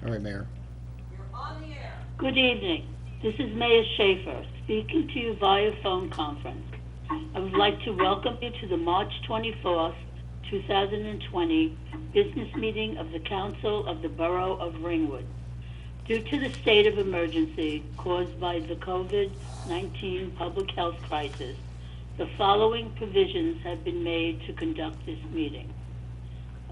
All right, Mayor. Good evening. This is Mayor Schaefer speaking to you via phone conference. I would like to welcome you to the March 24th, 2020 business meeting of the Council of the Borough of Ringwood. Due to the state of emergency caused by the COVID-19 public health crisis, the following provisions have been made to conduct this meeting.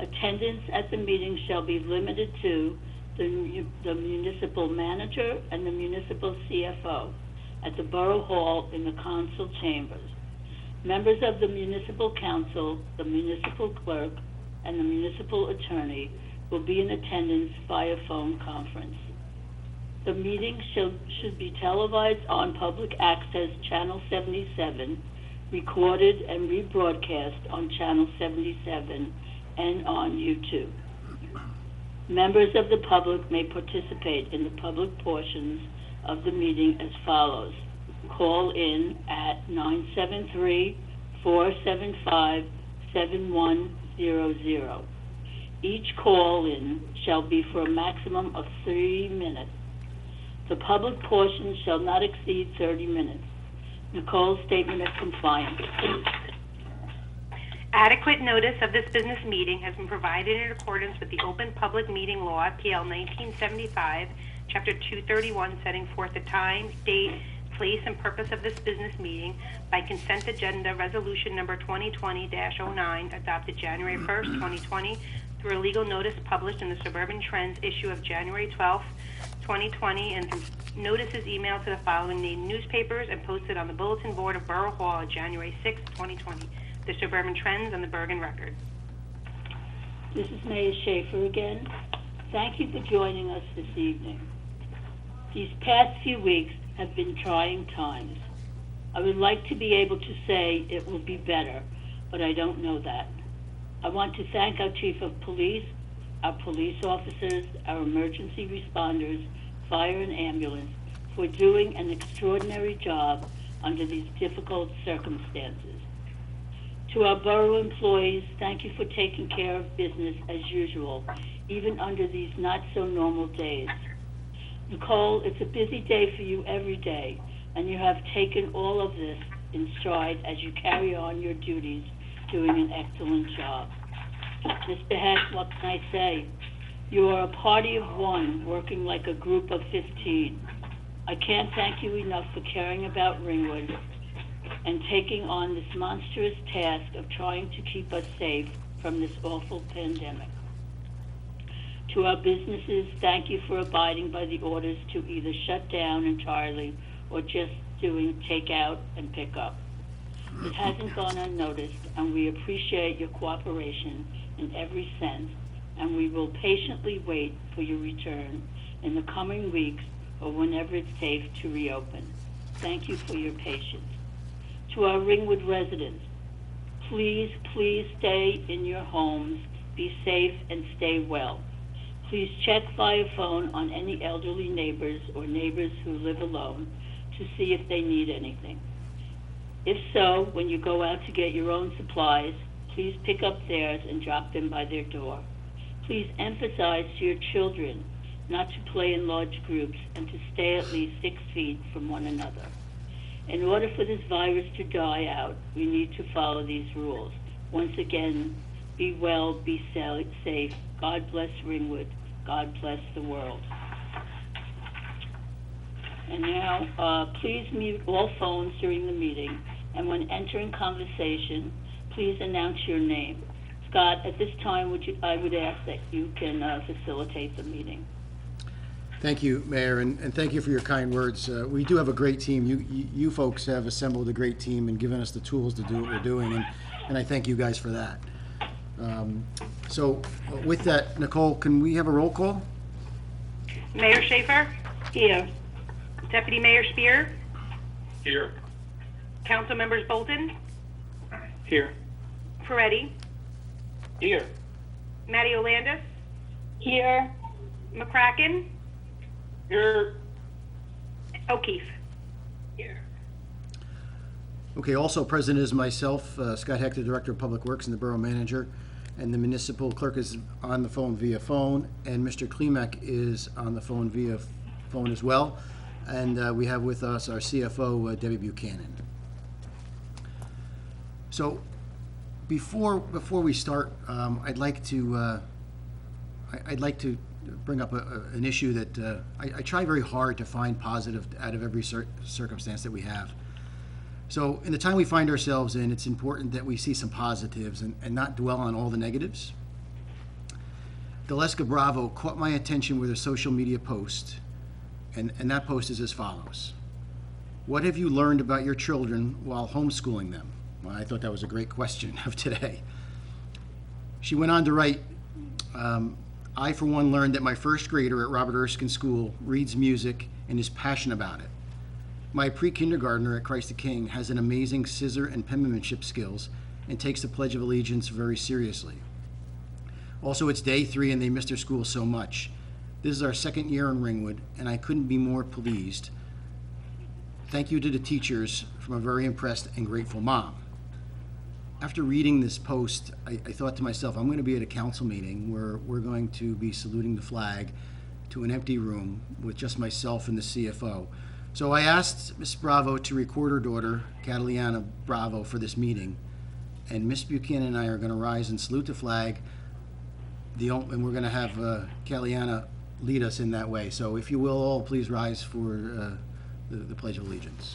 Attendance at the meeting shall be limited to the municipal manager and the municipal CFO at the Borough Hall in the council chambers. Members of the municipal council, the municipal clerk, and the municipal attorney will be in attendance via phone conference. The meeting should be televised on Public Access Channel 77, recorded and rebroadcast on Channel 77 and on YouTube. Members of the public may participate in the public portions of the meeting as follows. Call in at 973-475-7100. Each call-in shall be for a maximum of 3 minutes. The public portion shall not exceed 30 minutes. Nicole's statement of compliance. Adequate notice of this business meeting has been provided in accordance with the Open Public Meeting Law, PL 1975, Chapter 231, setting forth the time, date, place, and purpose of this business meeting by consent agenda resolution number 2020-09, adopted January 1st, 2020, through a legal notice published in the Suburban Trends issue of January 12th, 2020, and through notices emailed to the following named newspapers and posted on the bulletin board of Borough Hall on January 6th, 2020. The Suburban Trends and the Bergen Record. This is Mayor Schaefer again. Thank you for joining us this evening. These past few weeks have been trying times. I would like to be able to say it will be better, but I don't know that. I want to thank our Chief of Police, our police officers, our emergency responders, fire and ambulance for doing an extraordinary job under these difficult circumstances. To our borough employees, thank you for taking care of business as usual, even under these not so normal days. Nicole, it's a busy day for you every day, and you have taken all of this in stride as you carry on your duties, doing an excellent job. Mr. Heck, what can I say? You are a party of one, working like a group of 15. I can't thank you enough for caring about Ringwood and taking on this monstrous task of trying to keep us safe from this awful pandemic. To our businesses, thank you for abiding by the orders to either shut down entirely or just doing takeout and pickup. It hasn't gone unnoticed, and we appreciate your cooperation in every sense, and we will patiently wait for your return in the coming weeks or whenever it's safe to reopen. Thank you for your patience. To our Ringwood residents, please stay in your homes, be safe, and stay well. Please check via phone on any elderly neighbors or neighbors who live alone to see if they need anything. If so, when you go out to get your own supplies, please pick up theirs and drop them by their door. Please emphasize to your children not to play in large groups and to stay at least 6 feet from one another. In order for this virus to die out, we need to follow these rules. Once again, be well, be safe. God bless Ringwood. God bless the world. And now, please mute all phones during the meeting, and when entering conversation, please announce your name. Scott, at this time, I would ask that you can facilitate the meeting. Thank you, Mayor, and thank you for your kind words. We do have a great team. You folks have assembled a great team and given us the tools to do what we're doing, and I thank you guys for that. So with that, Nicole, can we have a roll call? Mayor Schaefer? Here. Deputy Mayor Spear? Here. Council members Bolton? Here. Peretti? Here. Matteo Landis? Here. McCracken? Here. O'Keefe? Here. Okay, also present is myself, Scott Heck, the Director of Public Works and the Borough Manager, and the municipal clerk is on the phone via phone, and Mr. Klimek is on the phone via phone as well. And we have with us our CFO, Debbie Buchanan. So before we start, I'd like to bring up an issue that I try very hard to find positive out of every circumstance that we have. So in the time we find ourselves in, it's important that we see some positives and not dwell on all the negatives. Caliana Bravo caught my attention with a social media post, and that post is as follows. What have you learned about your children while homeschooling them? Well, I thought that was a great question of today. She went on to write, I, for one, learned that my first grader at Robert Erskine School reads music and is passionate about it. My pre-kindergartner at Christ the King has an amazing scissor and penmanship skills and takes the Pledge of Allegiance very seriously. Also, it's day 3 and they miss their school so much. This is our second year in Ringwood, and I couldn't be more pleased. Thank you to the teachers from a very impressed and grateful mom. After reading this post, I thought to myself, I'm going to be at a council meeting where we're going to be saluting the flag to an empty room with just myself and the CFO. So I asked Ms. Bravo to record her daughter, Caliana Bravo, for this meeting. And Ms. Buchanan and I are going to rise and salute the flag, and we're going to have Caliana lead us in that way. So if you will all please rise for the Pledge of Allegiance.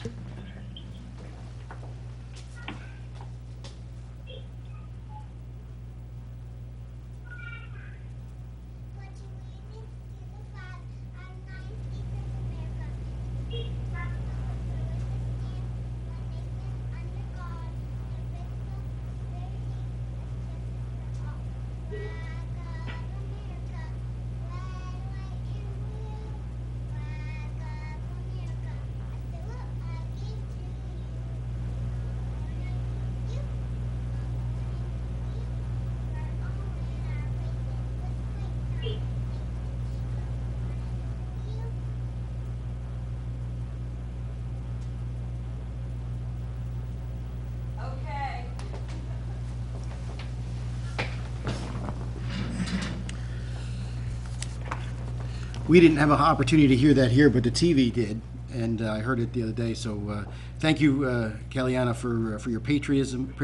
We didn't have an opportunity to hear that here, but the TV did, and I heard it the other day. So thank you, Caliana, for your patriotism.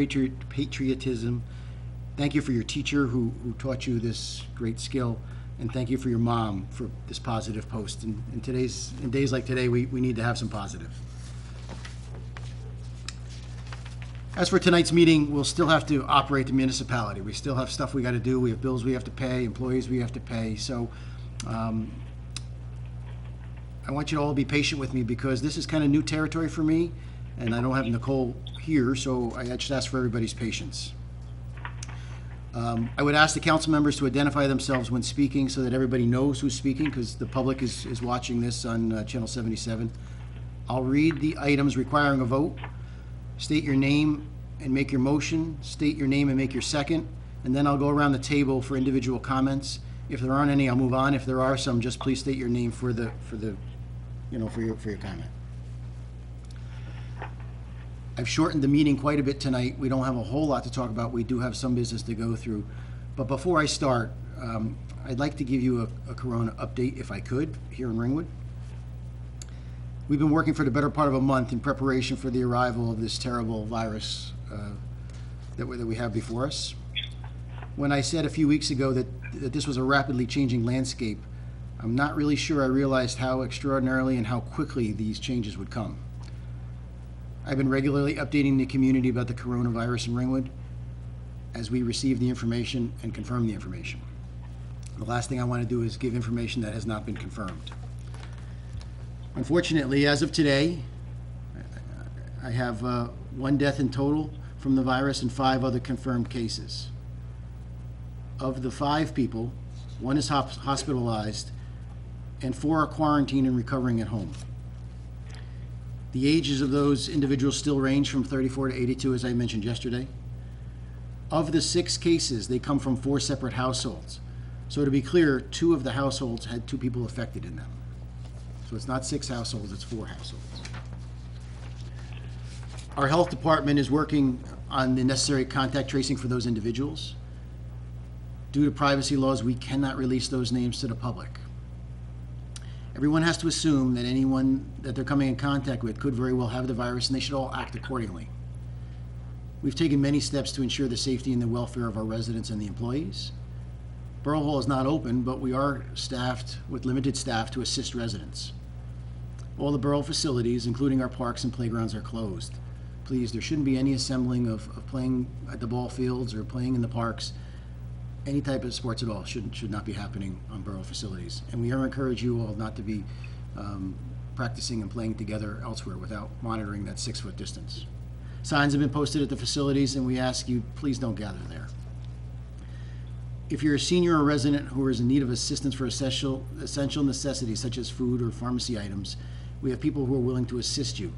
Thank you for your teacher who taught you this great skill, and thank you for your mom for this positive post. And in days like today, we need to have some positive. As for tonight's meeting, we'll still have to operate the municipality. We still have stuff we got to do. We have bills we have to pay, employees we have to pay. So I want you to all be patient with me because this is kind of new territory for me, and I don't have Nicole here, so I just ask for everybody's patience. I would ask the council members to identify themselves when speaking so that everybody knows who's speaking, because the public is watching this on Channel 77. I'll read the items requiring a vote. State your name and make your motion. State your name and make your second. And then I'll go around the table for individual comments. If there aren't any, I'll move on. If there are some, just please state your name for your comment. I've shortened the meeting quite a bit tonight. We don't have a whole lot to talk about. We do have some business to go through. But before I start, I'd like to give you a Corona update, if I could, here in Ringwood. We've been working for the better part of a month in preparation for the arrival of this terrible virus that we have before us. When I said a few weeks ago that this was a rapidly changing landscape, I'm not really sure I realized how extraordinarily and how quickly these changes would come. I've been regularly updating the community about the coronavirus in Ringwood as we receive the information and confirm the information. The last thing I want to do is give information that has not been confirmed. Unfortunately, as of today, I have 1 death in total from the virus and 5 other confirmed cases. Of the 5 people, 1 is hospitalized and 4 are quarantined and recovering at home. The ages of those individuals still range from 34 to 82, as I mentioned yesterday. Of the 6 cases, they come from 4 separate households. So to be clear, 2 of the households had 2 people affected in them. So it's not 6 households, it's 4 households. Our health department is working on the necessary contact tracing for those individuals. Due to privacy laws, we cannot release those names to the public. Everyone has to assume that anyone that they're coming in contact with could very well have the virus, and they should all act accordingly. We've taken many steps to ensure the safety and the welfare of our residents and the employees. Borough Hall is not open, but we are staffed with limited staff to assist residents. All the borough facilities, including our parks and playgrounds, are closed. Please, there shouldn't be any assembling of playing at the ball fields or playing in the parks. Any type of sports at all should not be happening on borough facilities. And we encourage you all not to be practicing and playing together elsewhere without monitoring that 6-foot distance. Signs have been posted at the facilities, and we ask you, please don't gather there. If you're a senior or resident who is in need of assistance for essential necessities such as food or pharmacy items, we have people who are willing to assist you.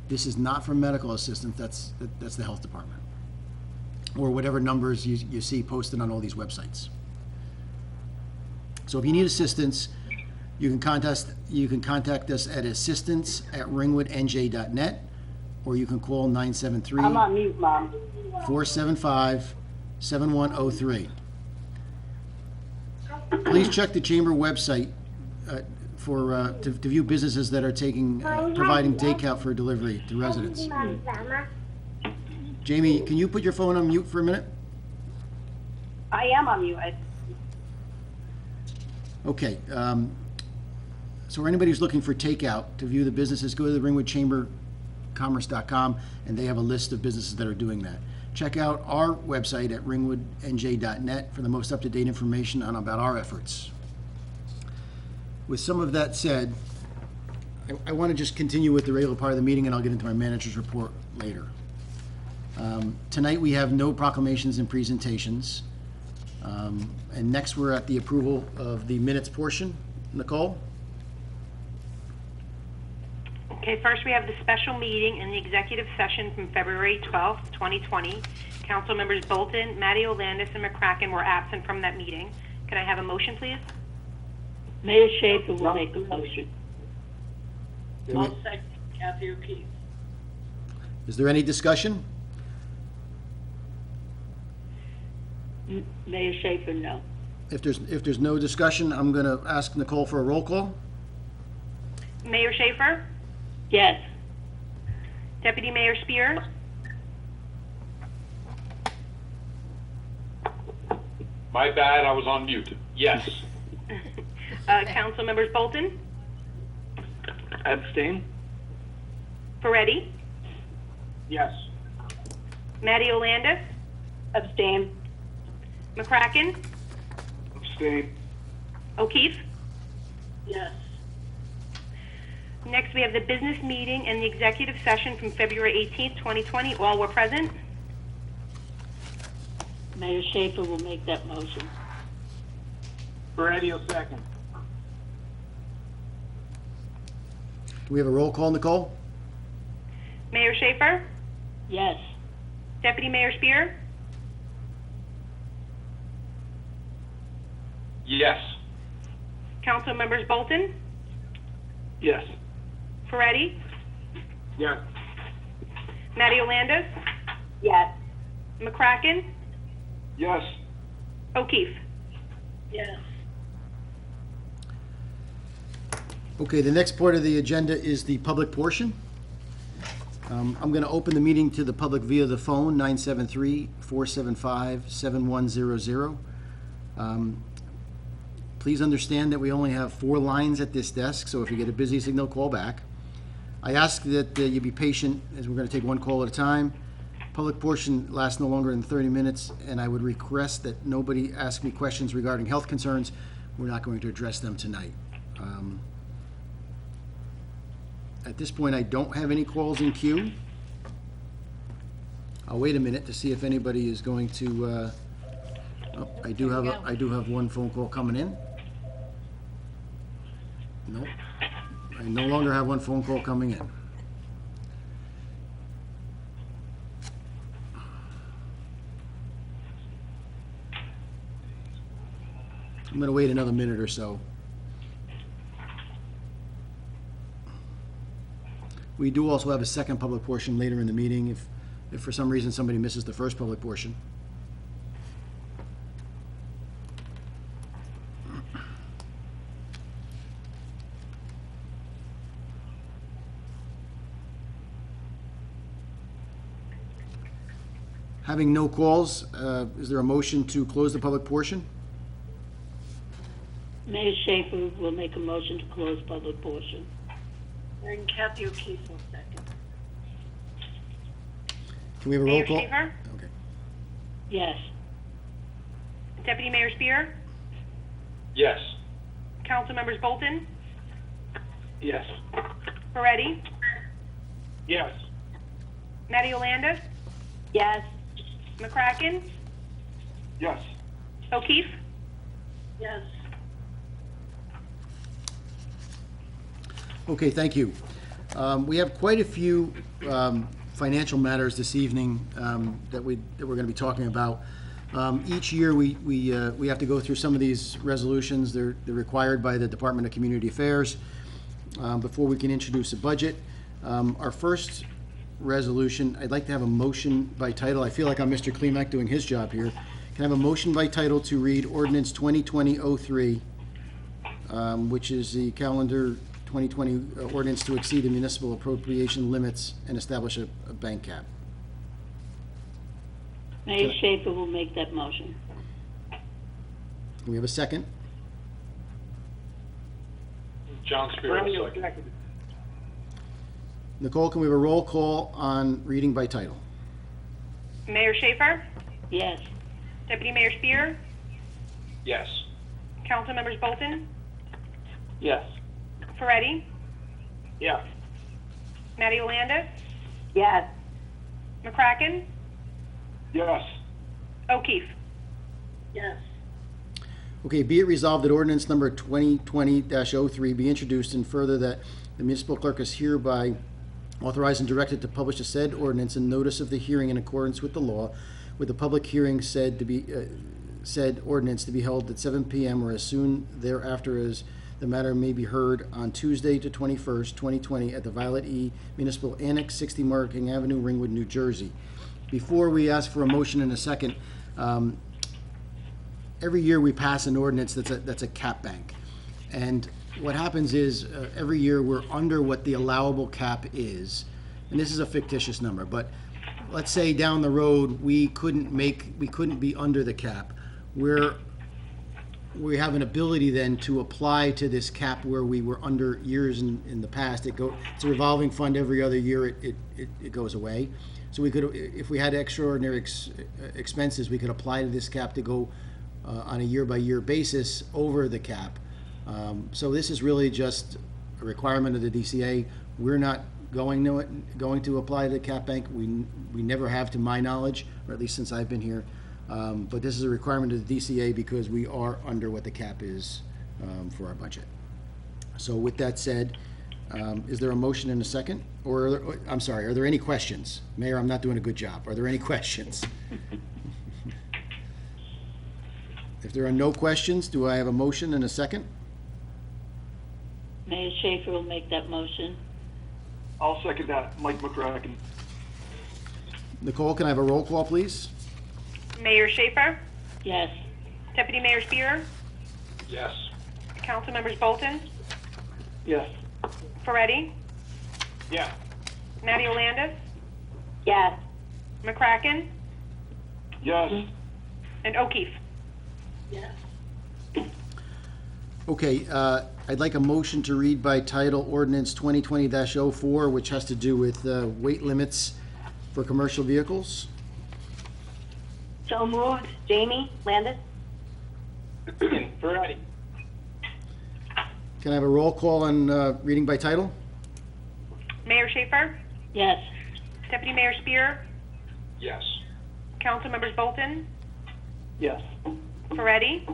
This is not for medical assistance, that's the health department, or whatever numbers you see posted on all these websites. So if you need assistance, you can contact us at assistance@ringwoodnj.net, or you can call 973 I'm on mute, Mom. 475-7103. Please check the chamber website to view businesses that are providing takeout for delivery to residents. Jamie, can you put your phone on mute for a minute? I am on mute. Okay. So for anybody who's looking for takeout to view the businesses, go to the ringwoodchambercommerce.com, and they have a list of businesses that are doing that. Check out our website at ringwoodnj.net for the most up-to-date information about our efforts. With some of that said, I want to just continue with the regular part of the meeting, and I'll get into my manager's report later. Tonight, we have no proclamations and presentations. And next, we're at the approval of the minutes portion. Nicole? Okay, first we have the special meeting and the executive session from February 12th, 2020. Council members Bolton, Matty Landis, and McCracken were absent from that meeting. Can I have a motion, please? Mayor Schaefer will make a motion. I'll second Kathy O'Keefe. Is there any discussion? Mayor Schaefer, no. If there's no discussion, I'm going to ask Nicole for a roll call. Mayor Schaefer? Yes. Deputy Mayor Spear? My bad, I was on mute. Yes. Council members Bolton? Abstain? Ferretti? Yes. Matty Landis? Abstain. McCracken? Abstain? O'Keefe? Yes. Next, we have the business meeting and the executive session from February 18th, 2020. All were present. Mayor Schaefer will make that motion. Ferretti will second. Do we have a roll call, Nicole? Mayor Schaefer? Yes. Deputy Mayor Spear? Yes. Council members Bolton? Yes. Ferretti? Yes. Matty Landis? Yes. McCracken? Yes. O'Keefe? Yes. Okay, the next part of the agenda is the public portion. I'm going to open the meeting to the public via the phone, 973-475-7100. Please understand that we only have 4 lines at this desk, so if you get a busy signal, call back. I ask that you be patient, as we're going to take one call at a time. Public portion lasts no longer than 30 minutes, and I would request that nobody ask me questions regarding health concerns. We're not going to address them tonight. At this point, I don't have any calls in queue. I'll wait a minute to see if anybody is going to, I do have one phone call coming in. Nope. I no longer have one phone call coming in. I'm going to wait another minute or so. We do also have a second public portion later in the meeting if for some reason somebody misses the first public portion. Having no calls, is there a motion to close the public portion? Mayor Schaefer will make a motion to close public portion. And Kathy O'Keefe will second. Can we have a roll Mayor call? Schaefer? Okay. Yes. Deputy Mayor Spear? Yes. Council members Bolton? Yes. Moretti? Yes. Matty Yolanda? Yes. McCracken? Yes. O'Keefe? Yes. Okay, thank you. We have quite a few financial matters this evening that we're going to be talking about. Each year, we have to go through some of these resolutions. They're required by the Department of Community Affairs before we can introduce a budget. Our first resolution, I'd like to have a motion by title. I feel like I'm Mr. Klimek doing his job here. Can I have a motion by title to read Ordinance 2020-03, which is the calendar 2020 ordinance to exceed the municipal appropriation limits and establish a bank cap? Mayor Schaefer will make that motion. Can we have a second? John Spear will second. Nicole, can we have a roll call on reading by title? Mayor Schaefer? Yes. Deputy Mayor Spear? Yes. Council members Bolton? Yes. Moretti? Yes. Matty Yolanda? Yes. McCracken? Yes. O'Keefe? Yes. Okay, be it resolved that ordinance number 2020-03 be introduced, and further that the municipal clerk is hereby authorized and directed to publish a said ordinance and notice of the hearing in accordance with the law, with the public hearing said ordinance to be held at 7 p.m. or as soon thereafter as the matter may be heard on Tuesday to 21st, 2020 at the Violet E Municipal Annex, 60 Marking Avenue, Ringwood, New Jersey. Before we ask for a motion in a second, every year we pass an ordinance that's a cap bank. And what happens is every year we're under what the allowable cap is. And this is a fictitious number, but let's say down the road we couldn't be under the cap. We have an ability then to apply to this cap where we were under years in the past. It's a revolving fund. Every other year it goes away. So we could, if we had extraordinary expenses, we could apply to this cap to go on a year-by-year basis over the cap. So this is really just a requirement of the DCA. We're not going to apply to the cap bank. We never have, to my knowledge, or at least since I've been here. But this is a requirement of the DCA because we are under what the cap is for our budget. So with that said, is there a motion and a second? I'm sorry, are there any questions? Mayor, I'm not doing a good job. Are there any questions? If there are no questions, do I have a motion and a second? Mayor Schaefer will make that motion. I'll second that. Mike McCracken. Nicole, can I have a roll call, please? Mayor Schaefer? Yes. Deputy Mayor Spear? Yes. Council members Bolton? Yes. Moretti? Yeah. Matty Yolanda? Yes. McCracken? Yes. And O'Keefe? Yes. Okay, I'd like a motion to read by title ordinance 2020-04, which has to do with weight limits for commercial vehicles. So moved. Jamie Landis? Moretti. Can I have a roll call on reading by title? Mayor Schaefer? Yes. Deputy Mayor Spear? Yes. Council members Bolton? Yes. Moretti?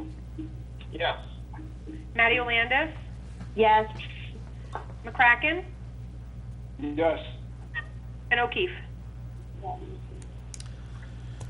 Yes. Matty Yolanda? Yes. McCracken? Yes. And O'Keefe?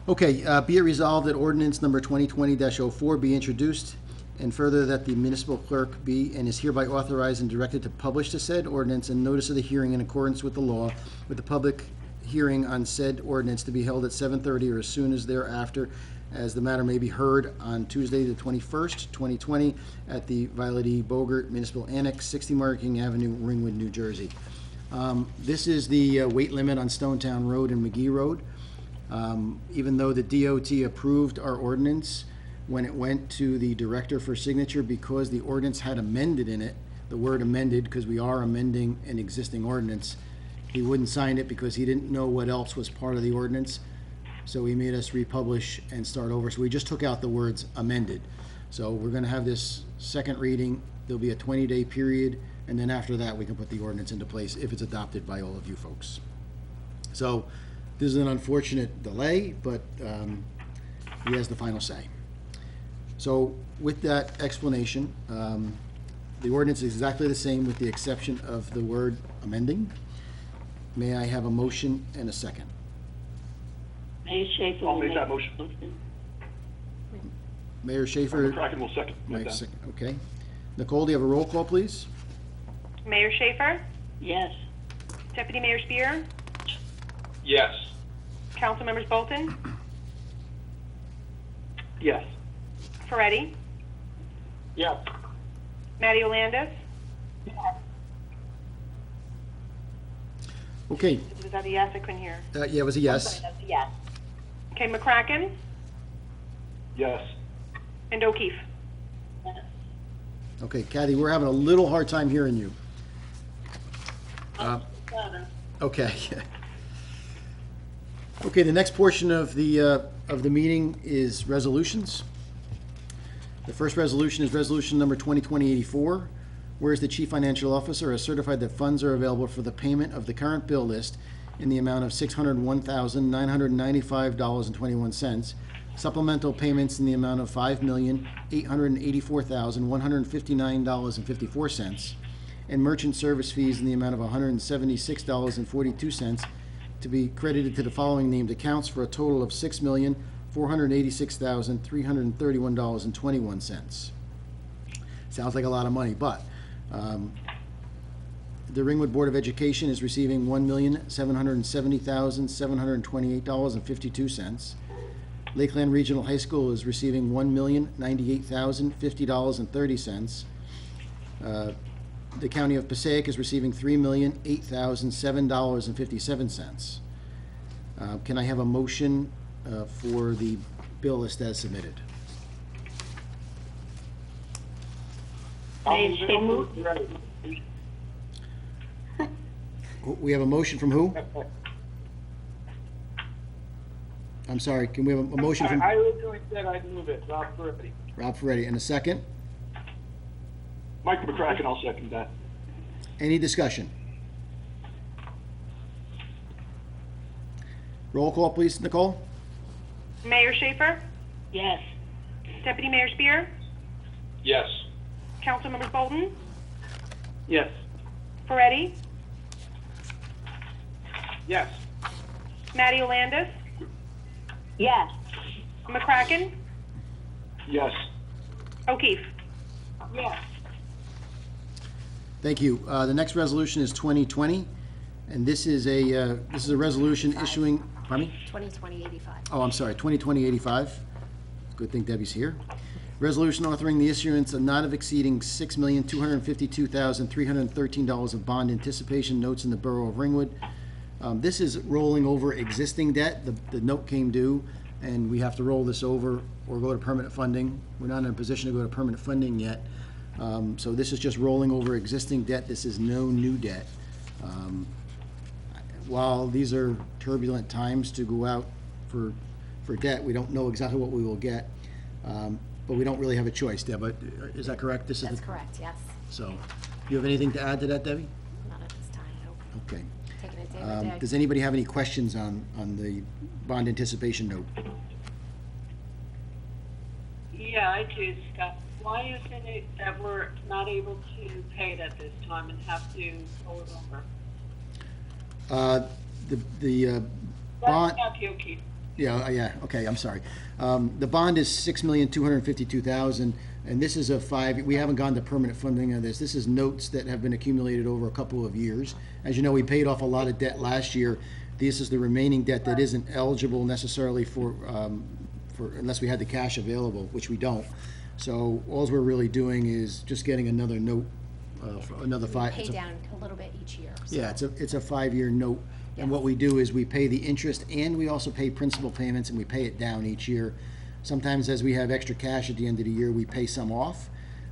Okay, be it resolved that ordinance number 2020-04 be introduced, and further that the municipal clerk be and is hereby authorized and directed to publish the said ordinance and notice of the hearing in accordance with the law, with the public hearing on said ordinance to be held at 7:30 or as soon as thereafter, as the matter may be heard on Tuesday, the 21st, 2020, at the Violet E. Bogert Municipal Annex, 60 Marking Avenue, Ringwood, New Jersey. This is the weight limit on Stonetown Road and McGee Road. Even though the DOT approved our ordinance, when it went to the director for signature, because the ordinance had amended in it, the word amended, because we are amending an existing ordinance, he wouldn't sign it because he didn't know what else was part of the ordinance. So he made us republish and start over. So we just took out the words amended. So we're gonna have this second reading. There'll be a 20-day period, and then after that, we can put the ordinance into place if it's adopted by all of you folks. So this is an unfortunate delay, but he has the final say. So with that explanation, the ordinance is exactly the same with the exception of the word amending. May I have a motion and a second? Mayor Schaefer I'll will make that the motion. Mayor Schaefer? McCracken will second. Mike, second, okay. Nicole, do you have a roll call, please? Mayor Schaefer, Yes. Deputy Mayor Spear, Yes. Council Members Bolton, Yes. Ferretti, Yes. Matty Landis. Okay, Was that a yes? I couldn't hear. yeah, it was a yes. That's a yes. Okay, McCracken Yes. and O'Keefe. Okay, Kathy, we're having a little hard time hearing you. Okay. Okay, the next portion of the meeting is resolutions. The first resolution is resolution number 2020-84, whereas the chief financial officer has certified that funds are available for the payment of the current bill list in the amount of $601,995.21, supplemental payments in the amount of $5,884,159.54, and merchant service fees in the amount of $176.42 to be credited to the following named accounts for a total of $6,486,331.21. Sounds like a lot of money, but the Ringwood Board of Education is receiving $1,770,728.52. Lakeland Regional High School is receiving $1,098,050.30. The County of Passaic is receiving $3,008,007.57. Can I have a motion for the bill list as submitted? Mayor Schaefer, We have a motion from who? I'm sorry, can we have a motion from I originally said I'd move it, Rob Ferretti. Rob Ferretti, and a second? Mike McCracken, I'll second that. Any discussion? Roll call, please, Nicole? Mayor Schaefer, yes. Deputy Mayor Spear, Yes. Council Members Bolton, Yes. Ferretti, Yes. Matty Landis, Yes. McCracken, Yes. O'Keefe. Yes. Thank you. The next resolution is 2020, and this is a resolution issuing, pardon me? 2020-85. Oh, I'm sorry, 2020-85. Good thing Debbie's here. Resolution authoring the issuance of not exceeding $6,252,313 of bond anticipation notes in the Borough of Ringwood. This is rolling over existing debt. The note came due, and we have to roll this over or go to permanent funding. We're not in a position to go to permanent funding yet. So this is just rolling over existing debt. This is no new debt. While these are turbulent times to go out for debt, we don't know exactly what we will get. But we don't really have a choice, Deb. Is that correct? This is That's correct, yes. So, do you have anything to add to that, Debbie? Not at this time, nope. Okay. Taking it day by day. Does anybody have any questions on the bond anticipation note? Yeah, I do, Scott. Why isn't it that we're not able to pay it at this time and have to roll it over? The bond, That's not okay. yeah, okay, I'm sorry. The bond is $6,252,000, and this is we haven't gone to permanent funding on this. This is notes that have been accumulated over a couple of years. As you know, we paid off a lot of debt last year. This is the remaining debt that isn't eligible necessarily for unless we had the cash available, which we don't. So all we're really doing is just getting another note, for another five. Pay down a little bit each year. So. Yeah, it's a 5-year note And what we do is we pay the interest and we also pay principal payments, and we pay it down each year. Sometimes as we have extra cash at the end of the year, we pay some off.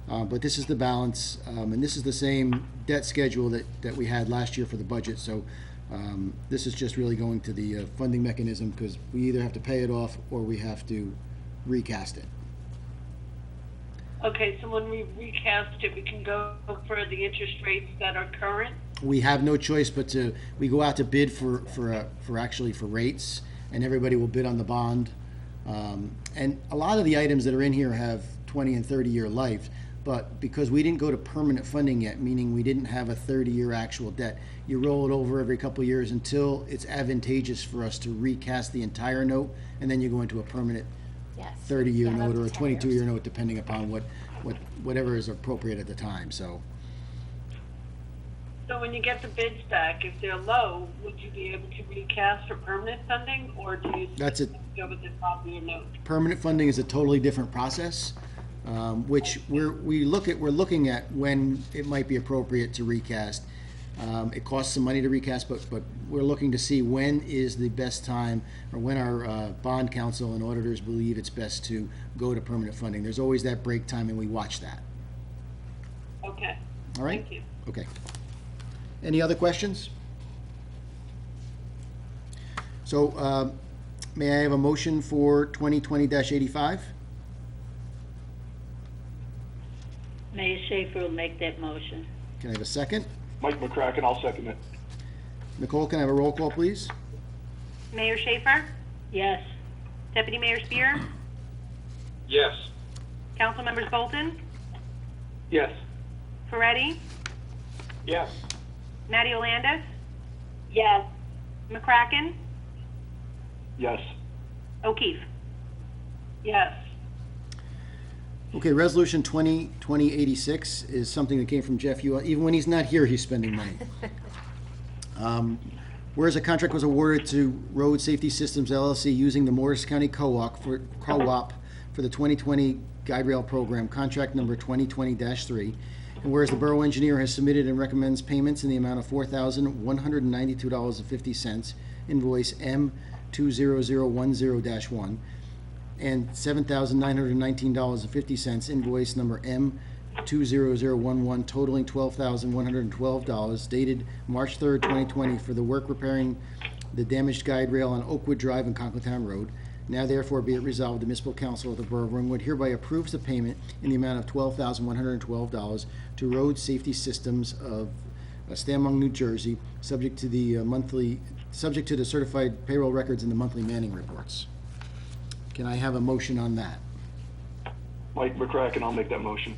But this is the balance, and this is the same debt schedule that we had last year for the budget. So this is just really going to the funding mechanism, because we either have to pay it off or we have to recast it. Okay, so when we recast it, we can go for the interest rates that are current? We have no choice but we go out to bid for rates, and everybody will bid on the bond. And a lot of the items that are in here have 20 and 30-year life, but because we didn't go to permanent funding yet, meaning we didn't have a 30-year actual debt, you roll it over every couple of years until it's advantageous for us to recast the entire note, and then you go into a permanent Yes. 30-year Yeah, note or a up to 10 22-year years. note, depending upon whatever is appropriate at the time. So So when you get the bids back, if they're low, would you be able to recast for permanent funding, or do you That's it. go with the top of your note? permanent funding is a totally different process, which we're looking at when it might be appropriate to recast. It costs some money to recast, but we're looking to see when is the best time, or when our bond counsel and auditors believe it's best to go to permanent funding. There's always that break time, and we watch that. Okay, All right? thank you. Okay. Any other questions? So, may I have a motion for 2020-85? Mayor Schaefer will make that motion. Can I have a second? Mike McCracken, I'll second it. Nicole, can I have a roll call, please? Mayor Schaefer? Yes. Deputy Mayor Spear? Yes. Council members Bolton? Yes. Ferretti? Yes. Matty Olandis? Yes. McCracken? Yes. O'Keefe? Yes, Okay, Resolution 2020-86 is something that came from Jeff. Even when he's not here, he's spending money. Whereas a contract was awarded to Road Safety Systems LLC using the Morris County Co-op for the 2020 Guide Rail Program, contract number 2020-3. And whereas the Borough Engineer has submitted and recommends payments in the amount of $4,192.50, invoice M20010-1, and $7,919.50, invoice number M20011, totaling $12,112, dated March 3rd, 2020, for the work repairing the damaged guide rail on Oakwood Drive and Conklin Road. Now therefore be it resolved, the Municipal Council of the Borough of Ringwood hereby approves the payment in the amount of $12,112 to Road Safety Systems of Stamong, New Jersey, subject to the certified payroll records and the monthly manning reports. Can I have a motion on that? Mike McCracken, I'll make that motion.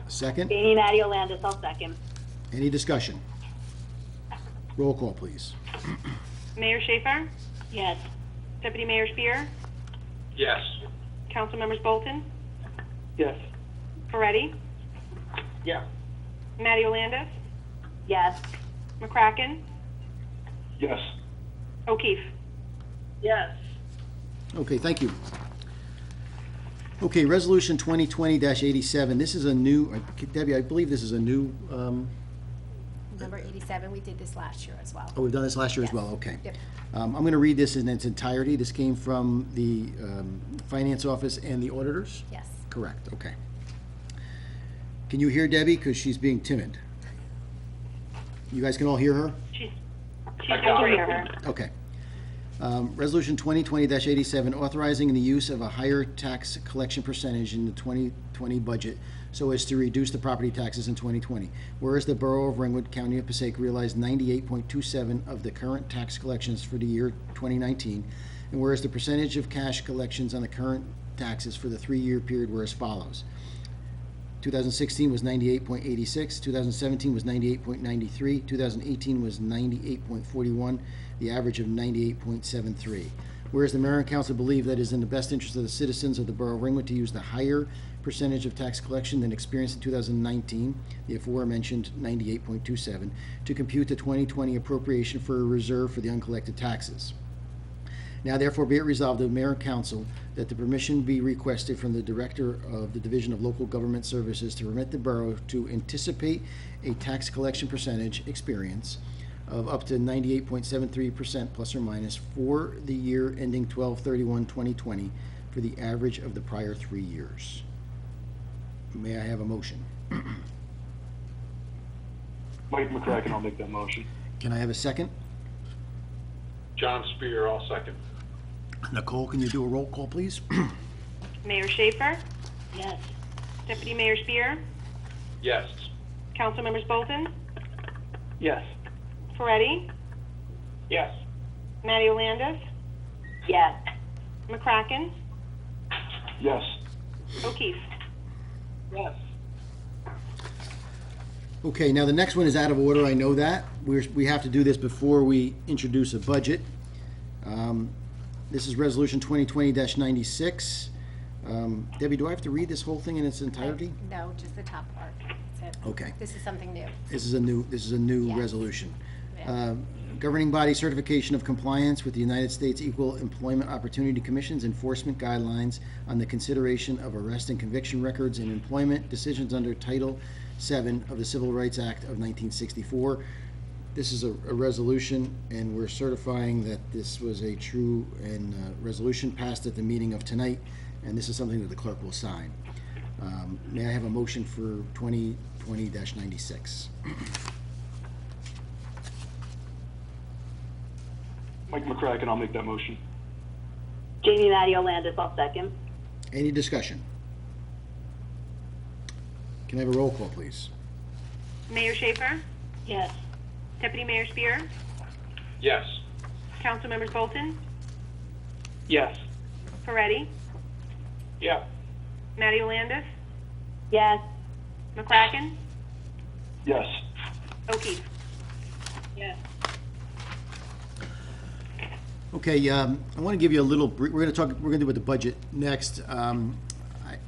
Second? Beanie Matty Olandis, I'll second. Any discussion? Roll call, please. Mayor Schaefer? Yes. Deputy Mayor Spear? Yes. Council members Bolton? Yes. Ferretti? Yeah. Matty Olandis? Yes. McCracken? Yes. O'Keefe? yes. Okay, thank you. Okay, Resolution 2020-87. This is a new, Debbie, I believe this is a new, Number 87, we did this last year as well. oh, we've done this last year as Yes. well, okay. Yep. I'm going to read this in its entirety. This came from the Finance Office and the auditors? Yes. Correct, okay. Can you hear Debbie? Because she's being timid. You guys can all hear her? She's I going got to it. hear her. Okay. Resolution 2020-87, authorizing the use of a higher tax collection percentage in the 2020 budget so as to reduce the property taxes in 2020. Whereas the Borough of Ringwood, County of Passaic, realized 98.27 of the current tax collections for the year 2019, and whereas the percentage of cash collections on the current taxes for the 3-year period were as follows. 2016 was 98.86, 2017 was 98.93, 2018 was 98.41, the average of 98.73. Whereas the mayor and council believe that it is in the best interest of the citizens of the Borough of Ringwood to use the higher percentage of tax collection than experienced in 2019, the aforementioned 98.27, to compute the 2020 appropriation for a reserve for the uncollected taxes. Now therefore be it resolved of the mayor and council that the permission be requested from the director of the Division of Local Government Services to permit the borough to anticipate a tax collection percentage experience of up to 98.73% plus or minus for the year ending 12/31/2020 for the average of the prior 3 years. May I have a motion? Mike McCracken, I'll make that motion. Can I have a second? John Spear, I'll second. Nicole, can you do a roll call, please? Mayor Schaefer, Yes. Deputy Mayor Spear, Yes. Council Members Bolton, Yes. Ferretti, Yes. Matty Olandis, Yes. McCracken, Yes. O'Keefe. Yes. Okay, now the next one is out of order, I know that. We have to do this before we introduce a budget. This is Resolution 2020-96. Debbie, do I have to read this whole thing in its entirety? No, just the top part. So Okay. this is something new. This is a new Yes. resolution. Yeah. Governing body certification of compliance with the United States Equal Employment Opportunity Commission's enforcement guidelines on the consideration of arrest and conviction records and employment decisions under Title VII of the Civil Rights Act of 1964. This is a resolution, and we're certifying that this was a true and resolution passed at the meeting of tonight, and this is something that the clerk will sign. May I have a motion for 2020-96? Mike McCracken, I'll make that motion. Jamie Matty Olandis, I'll second. Any discussion? Can I have a roll call, please? Mayor Schaefer, Yes. Deputy Mayor Spear, Yes. Council Members Bolton, Yes. Ferretti, Yeah. Matty Olandis, Yes. McCracken, Yes. O'Keefe. Yes. Okay, I want to give you a little, we're going to do with the budget next.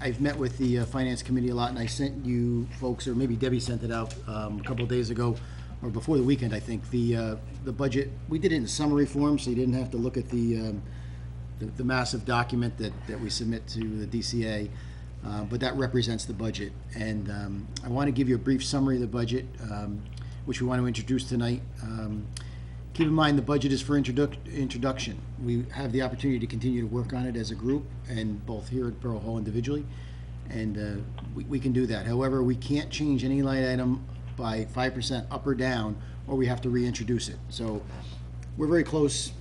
I've met with the Finance Committee a lot, and I sent you folks, or maybe Debbie sent it out a couple of days ago, or before the weekend, I think, the budget. We did it in summary form, so you didn't have to look at the massive document that we submit to the DCA, but that represents the budget. And I want to give you a brief summary of the budget, which we want to introduce tonight. Keep in mind, the budget is for introduction. We have the opportunity to continue to work on it as a group, and both here at Borough Hall individually, and we can do that. However, we can't change any line item by 5% up or down, or we have to reintroduce it. So we're very close.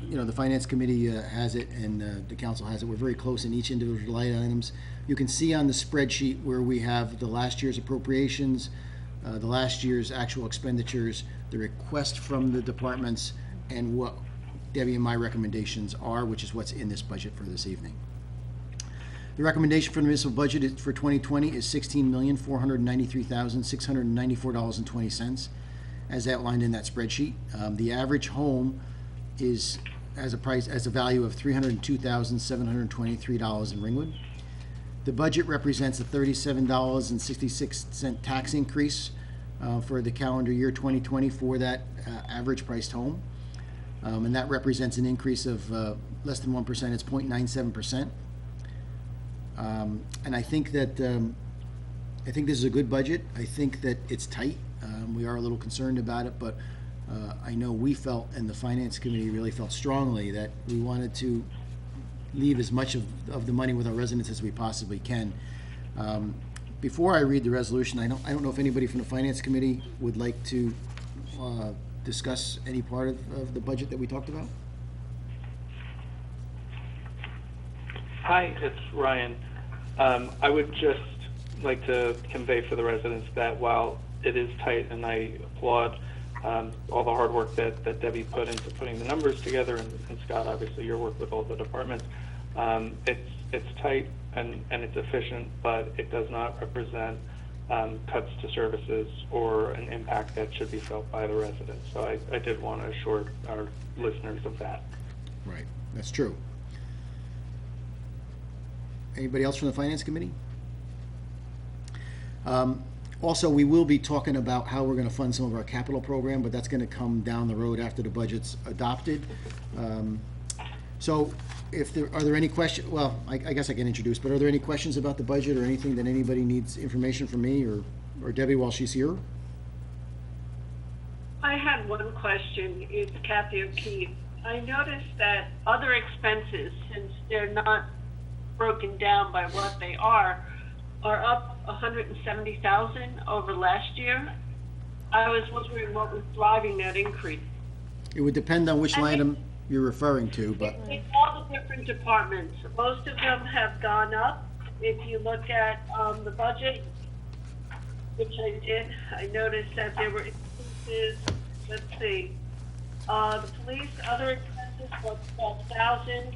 You know, the Finance Committee has it, and the Council has it. We're very close in each individual line items. You can see on the spreadsheet where we have the last year's appropriations, the last year's actual expenditures, the request from the departments, and what Debbie and my recommendations are, which is what's in this budget for this evening. The recommendation for the municipal budget for 2020 is $16,493,694.20, as outlined in that spreadsheet. The average home is as a value of $302,723 in Ringwood. The budget represents a $37.66 tax increase for the calendar year 2020 for that average priced home. And that represents an increase of less than 1%. It's 0.97%. And I think that this is a good budget. I think that it's tight. We are a little concerned about it, but I know we felt, and the Finance Committee really felt strongly, that we wanted to leave as much of the money with our residents as we possibly can. Before I read the resolution, I don't know if anybody from the Finance Committee would like to discuss any part of the budget that we talked about. Hi, it's Ryan. I would just like to convey for the residents that while it is tight, and I applaud all the hard work that Debbie put into putting the numbers together, and Scott, obviously your work with all the departments, it's tight and it's efficient, but it does not represent cuts to services or an impact that should be felt by the residents. So I did want to assure our listeners of that. Right, that's true. Anybody else from the Finance Committee? Also, we will be talking about how we're going to fund some of our capital program, but that's going to come down the road after the budget's adopted. So are there any questions? Well, I guess I can introduce, but are there any questions about the budget or anything that anybody needs information from me or Debbie while she's here? I had one question. It's Kathy O'Keefe. I noticed that other expenses, since they're not broken down by what they are up 170,000 over last year. I was wondering what was driving that increase. It would depend on which line item you're referring to, but, In all the different departments, most of them have gone up. If you look at the budget, which I did, I noticed that there were increases. Let's see, the police, other expenses was 12,000.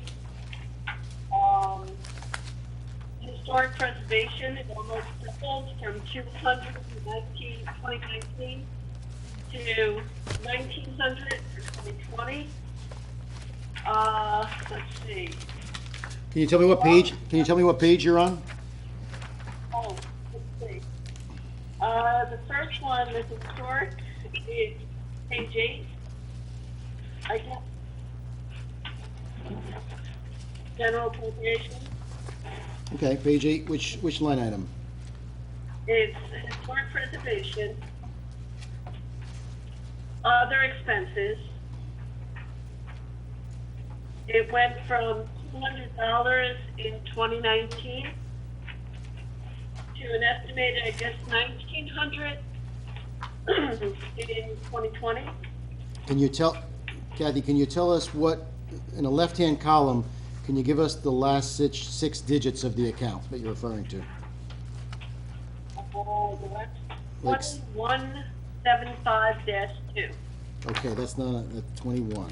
Historic preservation, it almost tripled from 2019 to 1,900 for 2020. Let's see. can you tell me what page, you're on? Oh, let's see. The first one, the historic, is page 8. I guess. General appropriation. Okay, page 8, which line item? It's historic preservation. Other expenses. It went from $200 in 2019 to an estimated, I guess, $1,900 in 2020. Kathy, can you tell us what, in the left-hand column, can you give us the last six digits of the account that you're referring to? Like- 2175-2. Okay, that's not, that's 21.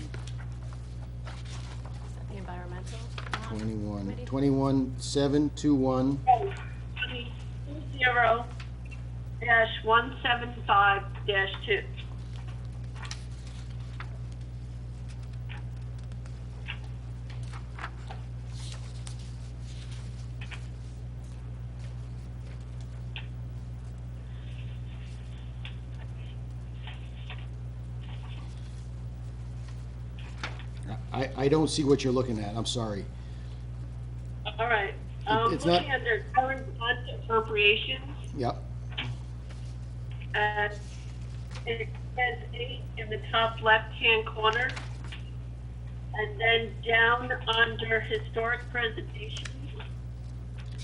The environmental. 21721. 20-175-2. I don't see what you're looking at, I'm sorry. All right. It's not- Looking under current fund appropriations, Yep, and it says 8 in the top left-hand corner, and then down under historic preservation.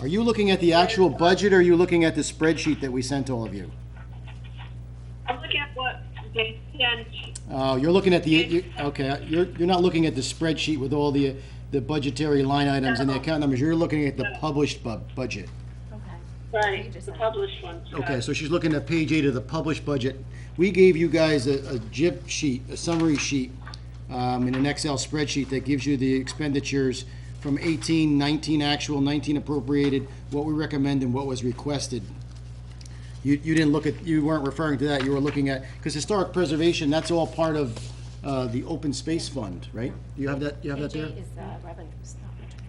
are you looking at the actual budget, or are you looking at the spreadsheet that we sent all of you? I'm looking at what they sent. Oh, you're looking at okay, you're not looking at the spreadsheet with all the budgetary line items and the account numbers, you're looking at the published budget. Okay. Right, Pages the then. published one. Scott. Okay, so she's looking at page 8 of the published budget. We gave you guys a JIP sheet, a summary sheet, in an Excel spreadsheet that gives you the expenditures from 18, 19 actual, 19 appropriated, what we recommend and what was requested. You didn't look at, you weren't referring to that, you were looking at, because historic preservation, that's all part of the open space fund, right? Do you have that, there? Page 8 is revenues, not return.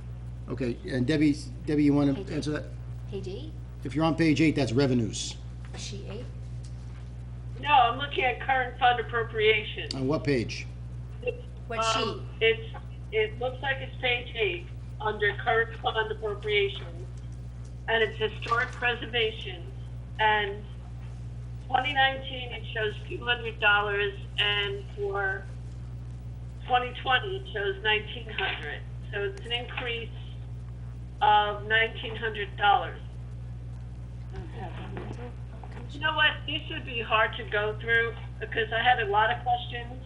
Okay, and Debbie, you want Page to eight. answer that? Page 8, If you're on page 8, that's revenues. sheet 8. No, I'm looking at current fund appropriation. On what page? What sheet? It looks like it's page 8, under current fund appropriation, and it's historic preservation. And 2019, it shows $200, and for 2020, it shows $1,900. So it's an increase of $1,900. You know what? This would be hard to go through because I had a lot of questions.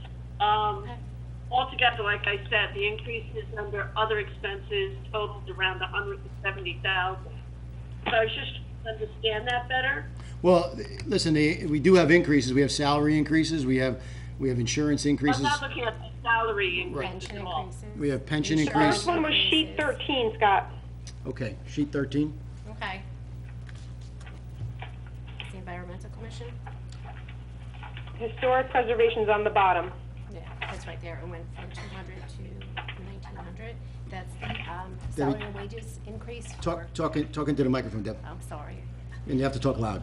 Altogether, like I said, the increases under other expenses totaled around $170,000. So I was just trying to understand that better. Well, listen, we do have increases. We have salary increases. We have insurance I'm increases. not looking at the salary increase Pension at all. increases. We have pension Insurance. increase. First one was sheet 13, Scott. Okay, sheet 13. Okay. It's the environmental commission? Historic preservation's on the bottom. Yeah, that's right there. It went from 200 to 1,900. That's the salary and wages increase for, Talking to the microphone, Deb, I'm sorry. and you have to talk loud.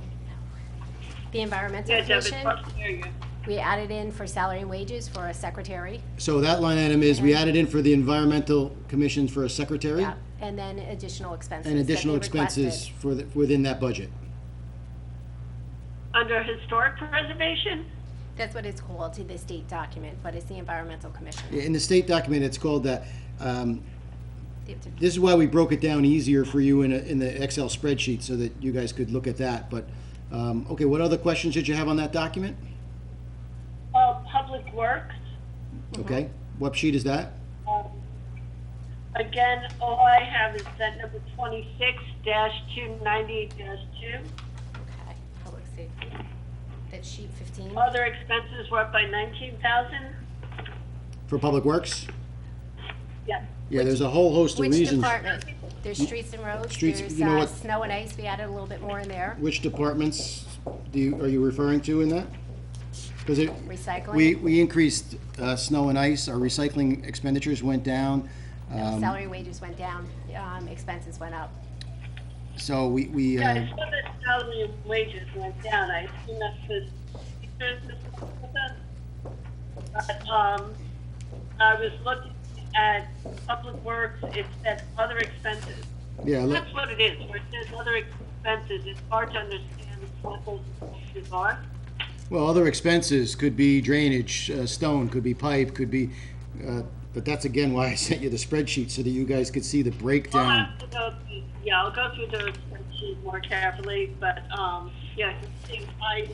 The environmental Yeah, Deb, it's commission, hard to hear you. we added in for salary and wages for a secretary. So that line item is, we added in for the environmental commissions for a secretary Yeah, and then additional expenses. and that additional they expenses requested. within that budget. Under historic preservation? That's what it's called to the state document, but it's the Environmental Commission. In the state document, it's called that. They have to- This is why we broke it down easier for you in the Excel spreadsheet, so that you guys could look at that. But, okay, what other questions did you have on that document? Public Works, Okay, what sheet is that? again, all I have is that number 26-290-2. Okay, public safety. That's sheet 15. Other expenses were up by 19,000. For Public Works? Yes. Yeah, there's a whole host of Which reasons. department? There's streets and roads, Streets, there's you know what- snow and ice, we added a little bit more in there. Which departments are you referring to in that? Because Recycling. we increased snow and ice, our recycling expenditures went down. Salary wages went down, expenses went up. So we Yeah, I saw that salary and wages went down. I assume that's because teachers and stuff like that. But, I was looking at Public Works, it said other expenses. yeah, That's what it is, where it says other expenses, it's hard to understand what those expenses are. well, other expenses could be drainage, stone, could be pipe, could be, but that's again why I sent you the spreadsheet, so that you guys could see the I'll breakdown. have to go through, yeah, I'll go through those spreadsheets more carefully, but, yeah, I think I,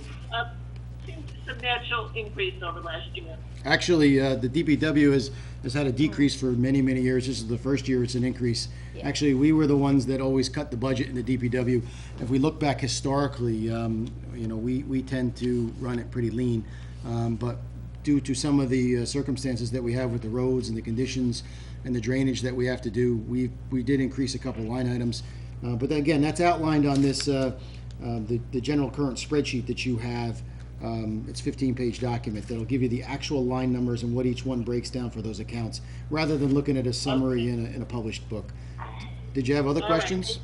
seen some natural increase over last year. Actually, the DPW has had a decrease for many, many years. This is the first year it's an increase. Yeah. Actually, we were the ones that always cut the budget in the DPW. If we look back historically, we tend to run it pretty lean. But due to some of the circumstances that we have with the roads and the conditions and the drainage that we have to do, we did increase a couple line items. But again, that's outlined on this, the general current spreadsheet that you have. It's 15-page document that'll give you the actual line numbers and what each one breaks down for those accounts, rather than looking at a summary in a published book. Did you have other questions?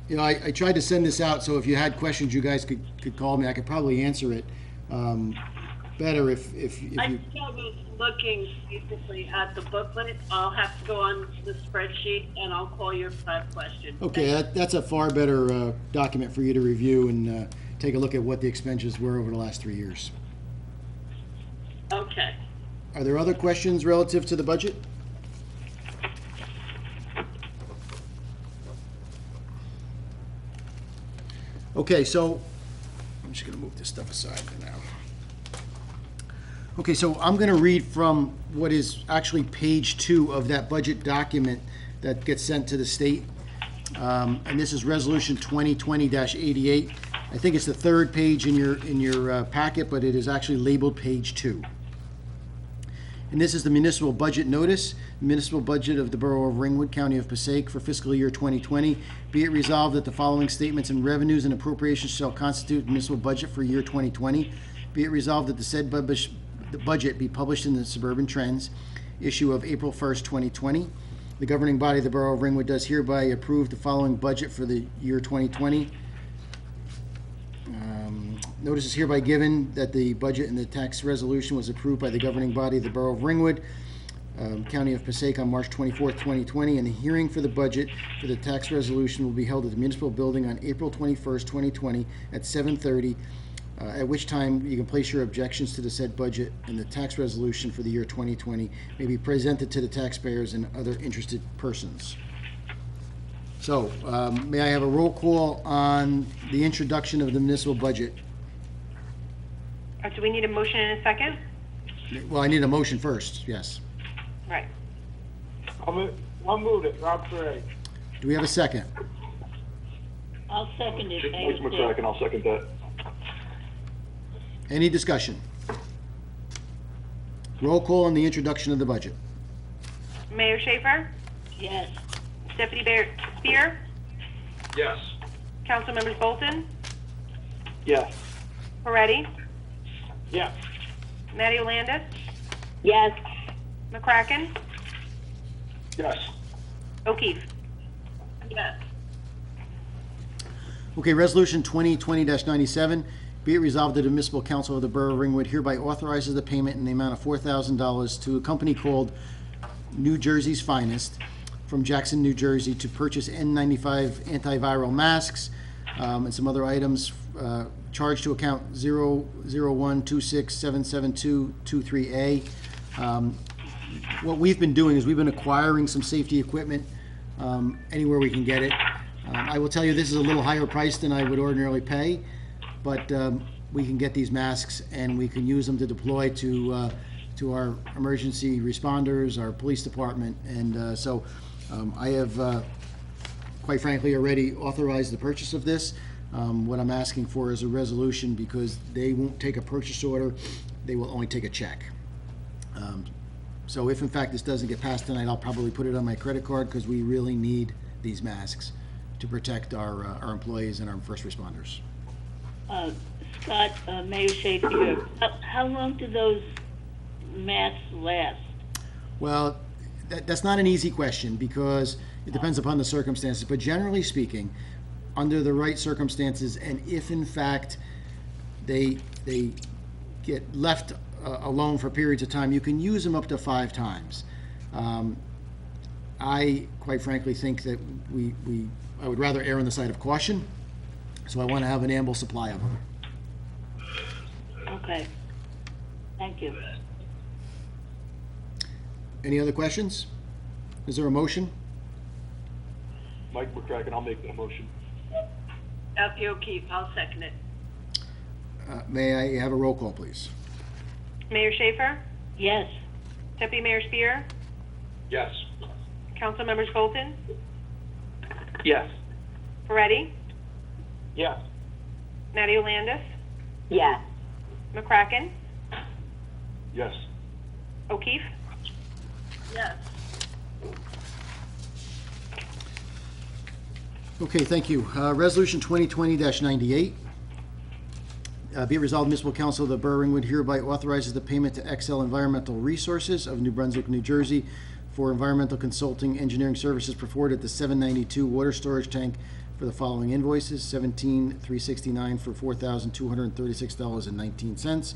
You know, I tried to send this out, so if you had questions, you guys could call me. I could probably answer it better if I you. still was looking basically at the booklet. I'll have to go on the spreadsheet and I'll call you if I have questions. Okay, that's a far better document for you to review and take a look at what the expenses were over the last 3 years. Okay. Are there other questions relative to the budget? Okay, so I'm just going to move this stuff aside for now. Okay, so I'm going to read from what is actually page 2 of that budget document that gets sent to the state. And this is Resolution 2020-88. I think it's the third page in your packet, but it is actually labeled page 2. And this is the municipal budget notice, municipal budget of the Borough of Ringwood, County of Passaic for fiscal year 2020. Be it resolved that the following statements and revenues and appropriations shall constitute municipal budget for year 2020. Be it resolved that the said budget be published in the Suburban Trends, issue of April 1st, 2020. The governing body of the Borough of Ringwood does hereby approve the following budget for the year 2020. Notice is hereby given that the budget and the tax resolution was approved by the governing body of the Borough of Ringwood, County of Passaic on March 24th, 2020, and the hearing for the budget for the tax resolution will be held at the municipal building on April 21st, 2020 at 7:30, at which time you can place your objections to the said budget and the tax resolution for the year 2020 may be presented to the taxpayers and other interested persons. So, may I have a roll call on the introduction of the municipal budget? Do we need a motion in a second? Well, I need a motion first, yes. Right. I'll move it, Rob Perez. Do we have a second? I'll second it. Mike McCracken, I'll second that. Any discussion? Roll call on the introduction of the budget. Mayor Schaefer? Yes. Deputy Mayor Spear? Yes. Council members Bolton? Yes. Moretti? Yes. Matty Landis? Yes. McCracken? Yes. O'Keefe? Yes. Okay, Resolution 2020-97, be it resolved that the municipal council of the Borough of Ringwood hereby authorizes the payment in the amount of $4,000 to a company called New Jersey's Finest from Jackson, New Jersey, to purchase N95 antiviral masks and some other items. Charge to account 00126772223A. What we've been doing is we've been acquiring some safety equipment anywhere we can get it. I will tell you, this is a little higher price than I would ordinarily pay, but we can get these masks and we can use them to deploy to our emergency responders, our police department, and so I have, quite frankly, already authorized the purchase of this. What I'm asking for is a resolution because they won't take a purchase order, they will only take a check. So if in fact this doesn't get passed tonight, I'll probably put it on my credit card because we really need these masks to protect our employees and our first responders. Scott, Mayor Schaefer, how long do those masks last? Well, that's not an easy question because it depends upon the circumstances, but generally speaking, under the right circumstances, and if in fact they get left alone for periods of time, you can use them up to 5 times. I quite frankly think that I would rather err on the side of caution, so I want to have an ample supply of them. Okay. Thank you. Any other questions? Is there a motion? Mike McCracken, I'll make that motion. Kathy O'Keefe, I'll second it. May I have a roll call, please? Mayor Schaefer? Yes. Deputy Mayor Spear? Yes. Council members Bolton? Yes. Ferretti? Yes. Matty-Landis? Yes. McCracken? Yes. O'Keefe? Yes. Okay, thank you. Resolution 2020-98. Be it resolved, Municipal Council of the Borough of Ringwood hereby authorizes the payment to XL Environmental Resources of New Brunswick, New Jersey for environmental consulting engineering services performed at the 792 water storage tank for the following invoices: $17,369 for $4,236.19,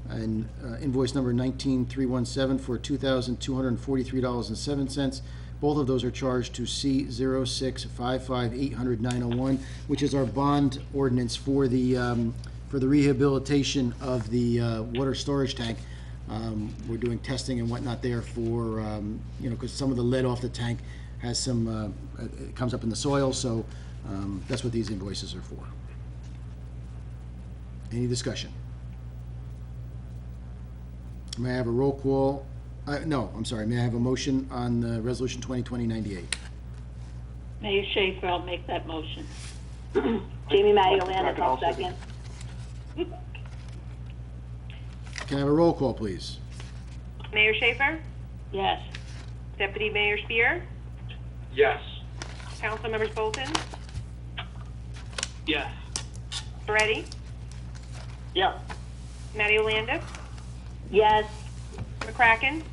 and invoice number 19317 for $2,243.07. Both of those are charged to C0655800901, which is our bond ordinance for the rehabilitation of the water storage tank. We're doing testing and whatnot there for, because some of the lead off the tank has some, it comes up in the soil, so that's what these invoices are for. Any discussion? May I have a roll call? No, I'm sorry. May I have a motion on Resolution 2020-98? Mayor Schaefer, I'll make that motion. Jamie Matty-Landis, I'll second. Can I have a roll call, please? Mayor Schaefer? Yes. Deputy Mayor Spear? Yes. Council members Bolton? Yes. Ferretti? Yes. Matty-Landis? Yes. McCracken?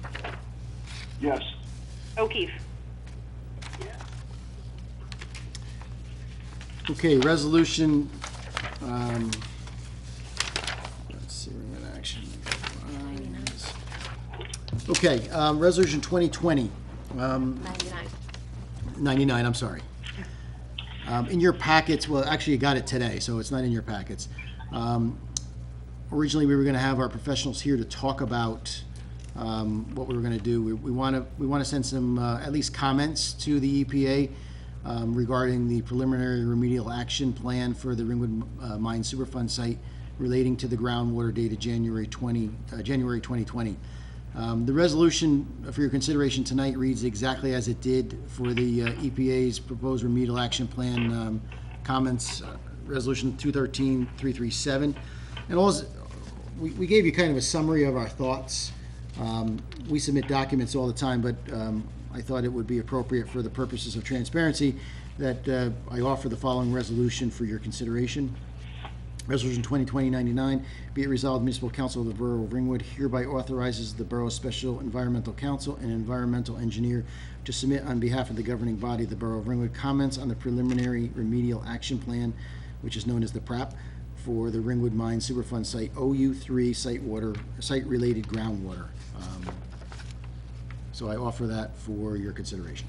Yes. O'Keefe? Okay, resolution, let's see, we're in action. Okay, resolution 2020, 99, I'm sorry. In your packets, well, actually you got it today, so it's not in your packets. Originally, we were gonna have our professionals here to talk about what we were gonna do. We wanna send some, at least comments to the EPA regarding the preliminary remedial action plan for the Ringwood Mine Superfund site relating to the groundwater dated January 2020. The resolution for your consideration tonight reads exactly as it did for the EPA's proposed remedial action plan comments, resolution 213-337. And we gave you kind of a summary of our thoughts. We submit documents all the time, but I thought it would be appropriate for the purposes of transparency that I offer the following resolution for your consideration. Resolution 2020-99, be it resolved, Municipal Council of the Borough of Ringwood hereby authorizes the Borough's Special Environmental Counsel and Environmental Engineer to submit on behalf of the governing body of the Borough of Ringwood comments on the preliminary remedial action plan, which is known as the PRAP, for the Ringwood Mine Superfund Site OU3 site-related groundwater. So I offer that for your consideration.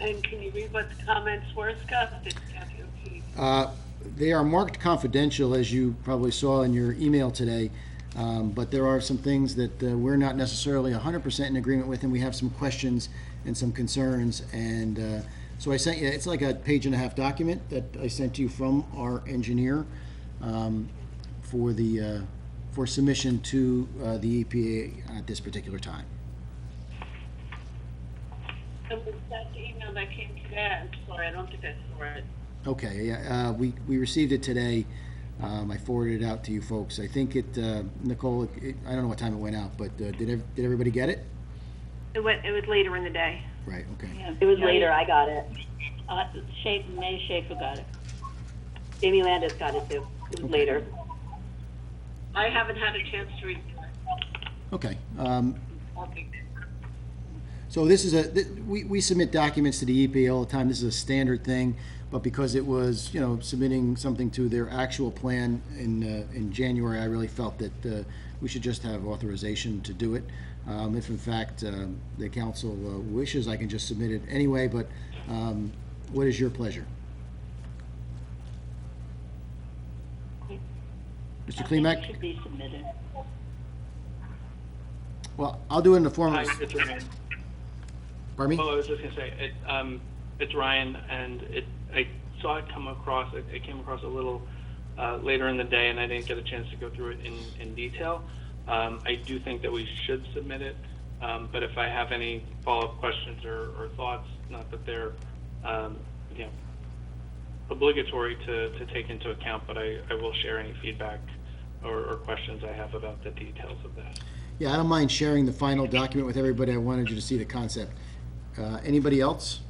And can you read what the comments were, Scott? It's Kathy O'Keefe. They are marked confidential, as you probably saw in your email today, but there are some things that we're not necessarily 100% in agreement with, and we have some questions and some concerns. And so I sent you, it's like a page-and-a-half document that I sent to you from our engineer for submission to the EPA at this particular time. And was that the email that came today? I'm sorry, I don't think I saw it. Okay, yeah, we received it today. I forwarded it out to you folks. I think Nicole, I don't know what time it went out, but did everybody get it? It was later in the day. Right, okay. Yeah. It was later, I got it. May Schaefer got it. Jamie Landis got it too. It was later. I haven't had a chance to read it. Okay. Okay. So this is we submit documents to the EPA all the time. This is a standard thing, but because it was, submitting something to their actual plan in January, I really felt that we should just have authorization to do it. If in fact the council wishes, I can just submit it anyway, but what is your pleasure? Mr. I think Klimek? it should be submitted. Well, I'll do it in the form Hi, of... it's Ryan. Pardon me? Oh, I was just gonna say, it's Ryan, and I saw it come across, it came across a little later in the day, and I didn't get a chance to go through it in detail. I do think that we should submit it, but if I have any follow-up questions or thoughts, not that they're, obligatory to take into account, but I will share any feedback or questions I have about the details of that. Yeah, I don't mind sharing the final document with everybody. I wanted you to see the concept. Anybody else?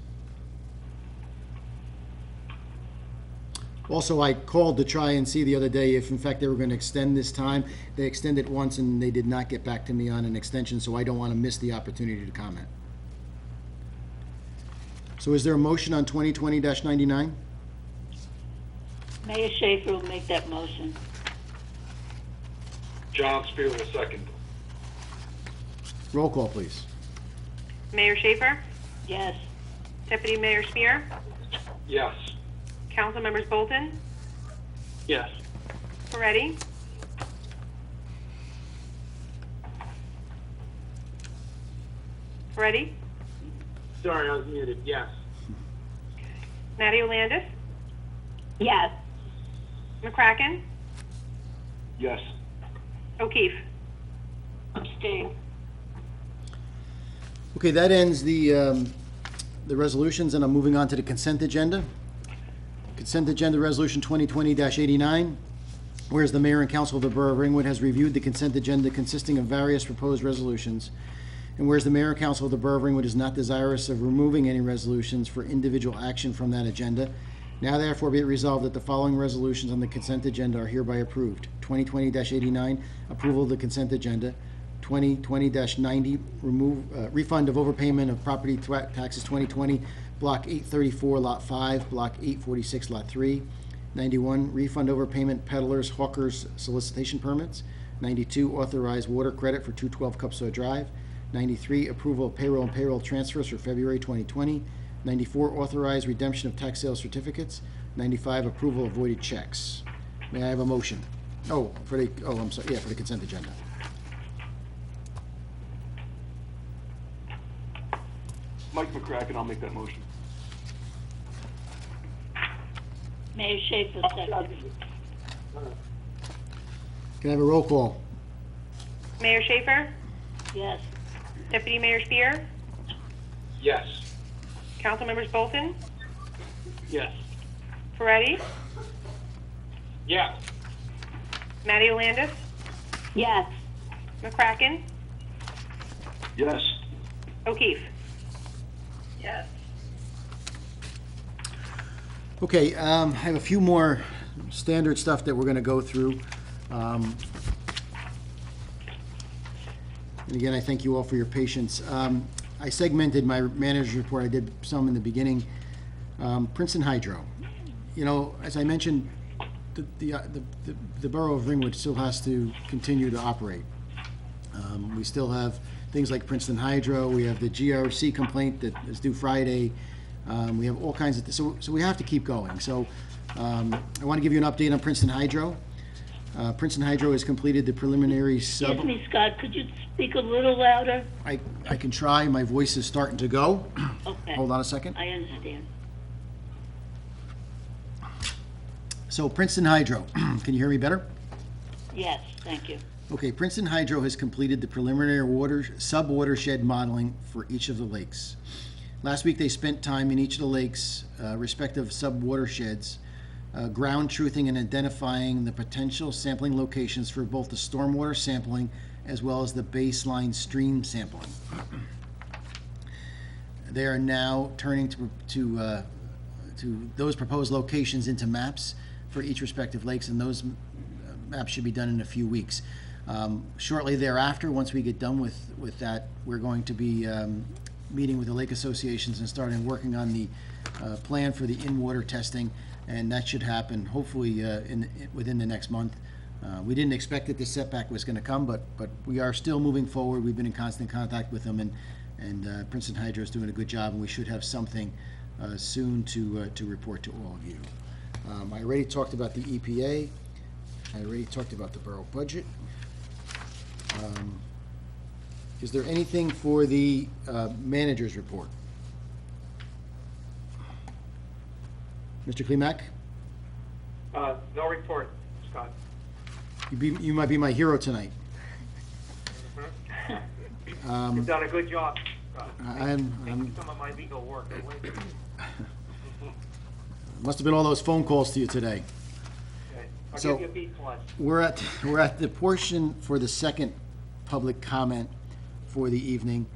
Also, I called to try and see the other day if in fact they were going to extend this time. They extended it once and they did not get back to me on an extension, so I don't want to miss the opportunity to comment. So is there a motion on 2020-99? Mayor Schaefer will make that motion. John Spear will second. Roll call, please. Mayor Schaefer? Yes. Deputy Mayor Spear? Yes. Council members Bolton? Yes. Moretti? Moretti? Sorry, I was muted. Yes. Matty Landis? Yes. McCracken? Yes. O'Keefe? Abstain. Okay, that ends the resolutions, and I'm moving on to the consent agenda. Consent agenda resolution 2020-89. Whereas the mayor and council of the borough of Ringwood has reviewed the consent agenda consisting of various proposed resolutions. And whereas the mayor and council of the borough of Ringwood is not desirous of removing any resolutions for individual action from that agenda, now therefore be it resolved that the following resolutions on the consent agenda are hereby approved. 2020-89, approval of the consent agenda. 2020-90, refund of overpayment of property taxes 2020, block 834, lot 5, block 846, lot 3. 91, refund overpayment peddlers, hawkers, solicitation permits. 92, authorized water credit for 212 Cupso Drive. 93, approval of payroll and payroll transfers for February 2020. 94, authorized redemption of tax sales certificates. 95, approval of voided checks. May I have a motion? For the consent agenda. Mike McCracken, I'll make that motion. Mayor Schaefer second. Can I have a roll call? Mayor Schaefer? Yes. Deputy Mayor Spear? Yes. Council members Bolton? Yes. Moretti? Yes. Matty Landis? Yes. McCracken? Yes. O'Keefe? Yes. Okay, I have a few more standard stuff that we're going to go through. And again, I thank you all for your patience. I segmented my manager's report. I did some in the beginning. Princeton Hydro. As I mentioned, the borough of Ringwood still has to continue to operate. We still have things like Princeton Hydro. We have the GRC complaint that is due Friday. We have all kinds of, so we have to keep going. So I want to give you an update on Princeton Hydro. Princeton Hydro has completed the preliminary sub. Excuse me, Scott, could you speak a little louder? I can try. My voice is starting to go. Okay. Hold on a second. I understand. So Princeton Hydro, can you hear me better? Yes, thank you. Okay, Princeton Hydro has completed the preliminary sub-watershed modeling for each of the lakes. Last week, they spent time in each of the lakes' respective sub-watersheds, ground truthing and identifying the potential sampling locations for both the stormwater sampling as well as the baseline stream sampling. They are now turning to those proposed locations into maps for each respective lakes, and those maps should be done in a few weeks. Shortly thereafter, once we get done with that, we're going to be meeting with the lake associations and starting working on the plan for the in-water testing, and that should happen hopefully within the next month. We didn't expect that this setback was going to come, but we are still moving forward. We've been in constant contact with them, and Princeton Hydro is doing a good job, and we should have something soon to report to all of you. I already talked about the EPA. I already talked about the borough budget. Is there anything for the manager's report? Mr. Klimek? No report, Scott. You might be my hero tonight. You've done a good job, Scott. I'm Some of my legal work. must have been all those phone calls to you today. Okay. I'll So- give you a B plus. We're at the portion for the second public comment for the evening.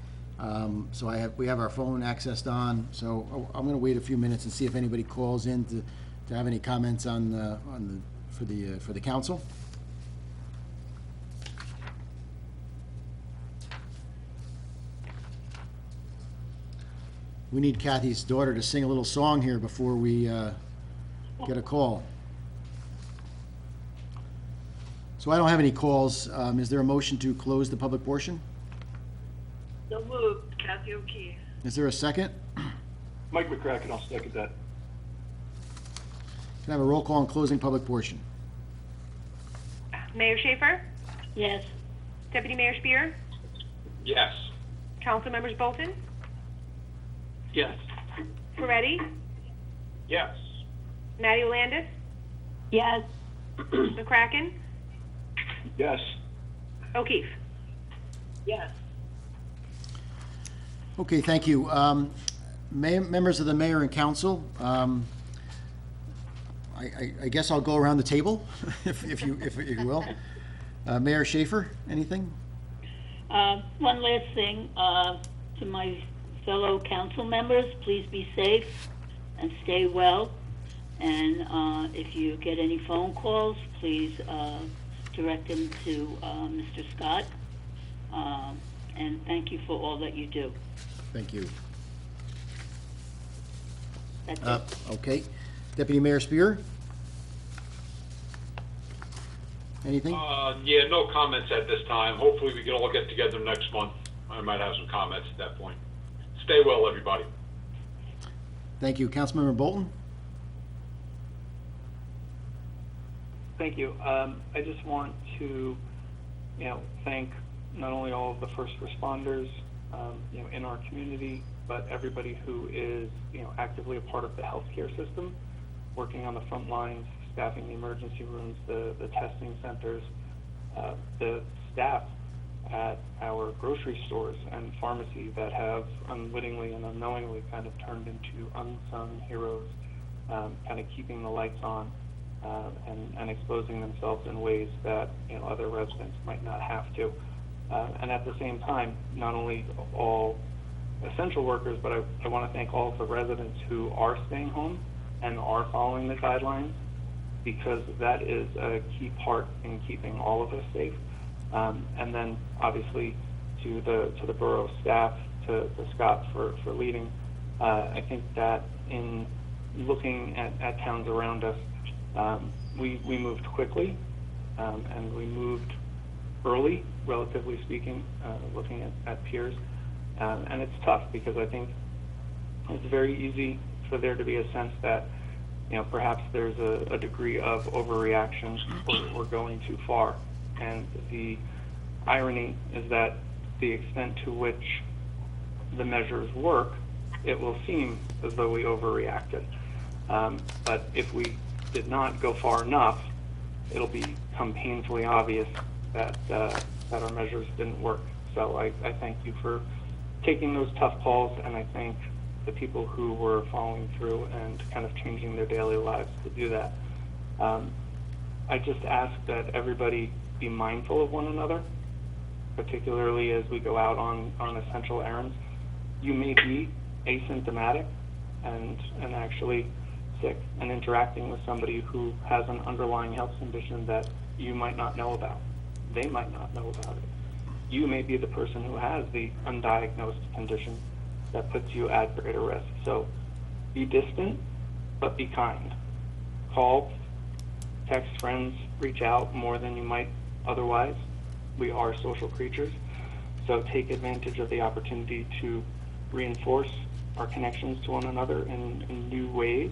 So we have our phone accessed on, so I'm gonna wait a few minutes and see if anybody calls in to have any comments for the council. We need Kathy's daughter to sing a little song here before we get a call. So I don't have any calls. Is there a motion to close the public portion? So moved, Kathy O'Keefe. Is there a second? Mike McCracken, I'll second that. Can I have a roll call on closing public portion? Mayor Schaefer? Yes, Deputy Mayor Spear? Yes. Council members Bolton? Yes. Ferretti? Yes. Matty Landis? yes, McCracken? Yes. O'Keefe? Yes. Okay, thank you. Members of the mayor and council, I guess I'll go around the table, if you will. Mayor Schaefer, anything? one last thing, to my fellow council members, please be safe and stay well. And, if you get any phone calls, please, direct them to, Mr. Scott. And thank you for all that you do. Thank you. That's it. Okay. Deputy Mayor Spear? Anything? Yeah, no comments at this time. Hopefully we can all get together next month. I might have some comments at that point. Stay well, everybody. Thank you. Councilmember Bolton? Thank you. I just want to, thank not only all of the first responders, in our community, but everybody who is, actively a part of the healthcare system, working on the front lines, staffing the emergency rooms, the testing centers, the staff at our grocery stores and pharmacy that have unwittingly and unknowingly kind of turned into unsung heroes, kind of keeping the lights on and exposing themselves in ways that other residents might not have to. And at the same time, not only all essential workers, but I want to thank all of the residents who are staying home and are following the guidelines, because that is a key part in keeping all of us safe. And then obviously to the borough staff, to Scott for leading. I think that in looking at towns around us, we moved quickly, and we moved early, relatively speaking, looking at peers. And it's tough because I think it's very easy for there to be a sense that, perhaps there's a degree of overreaction or going too far. And the irony is that the extent to which the measures work, it will seem as though we overreacted. But if we did not go far enough, it'll become painfully obvious that our measures didn't work. So I thank you for taking those tough calls, and I thank the people who were following through and kind of changing their daily lives to do that. I just ask that everybody be mindful of one another, particularly as we go out on essential errands. You may be asymptomatic and actually sick and interacting with somebody who has an underlying health condition that you might not know about. They might not know about it. You may be the person who has the undiagnosed condition that puts you at greater risk. So be distant, but be kind. Call, text friends, reach out more than you might otherwise. We are social creatures, so take advantage of the opportunity to reinforce our connections to one another in new ways,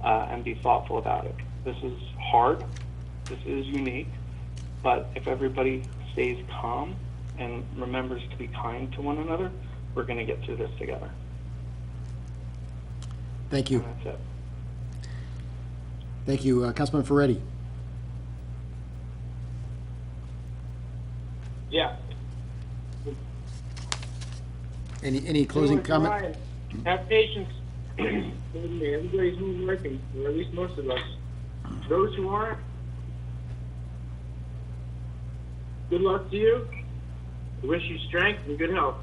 and be thoughtful about it. This is hard, this is unique, but if everybody stays calm and remembers to be kind to one another, we're going to get through this together. Thank you. And that's it. Thank you. Councilman Ferretti. Yeah. Any closing comment? Ryan, have patience. Everybody's home working, or at least most of us. Those who aren't, good luck to you. I wish you strength and good health.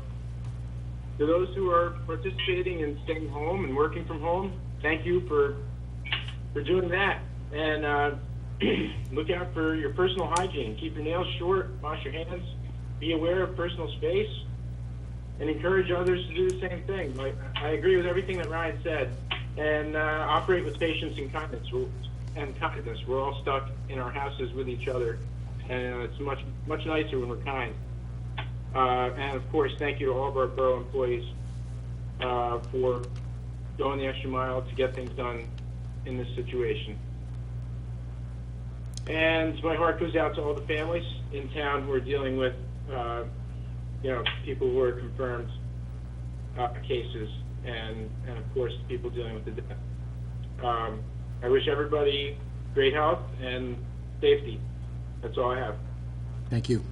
To those who are participating and staying home and working from home, thank you for doing that. And look out for your personal hygiene. Keep your nails short, wash your hands, be aware of personal space, and encourage others to do the same thing. I agree with everything that Ryan said, and operate with patience and kindness. We're all stuck in our houses with each other, and it's much nicer when we're kind. And of course, thank you to all of our borough employees for going the extra mile to get things done in this situation. And my heart goes out to all the families in town who are dealing with, people who are confirmed cases, and of course, people dealing with the death. I wish everybody great health and safety. That's all I have. Thank you.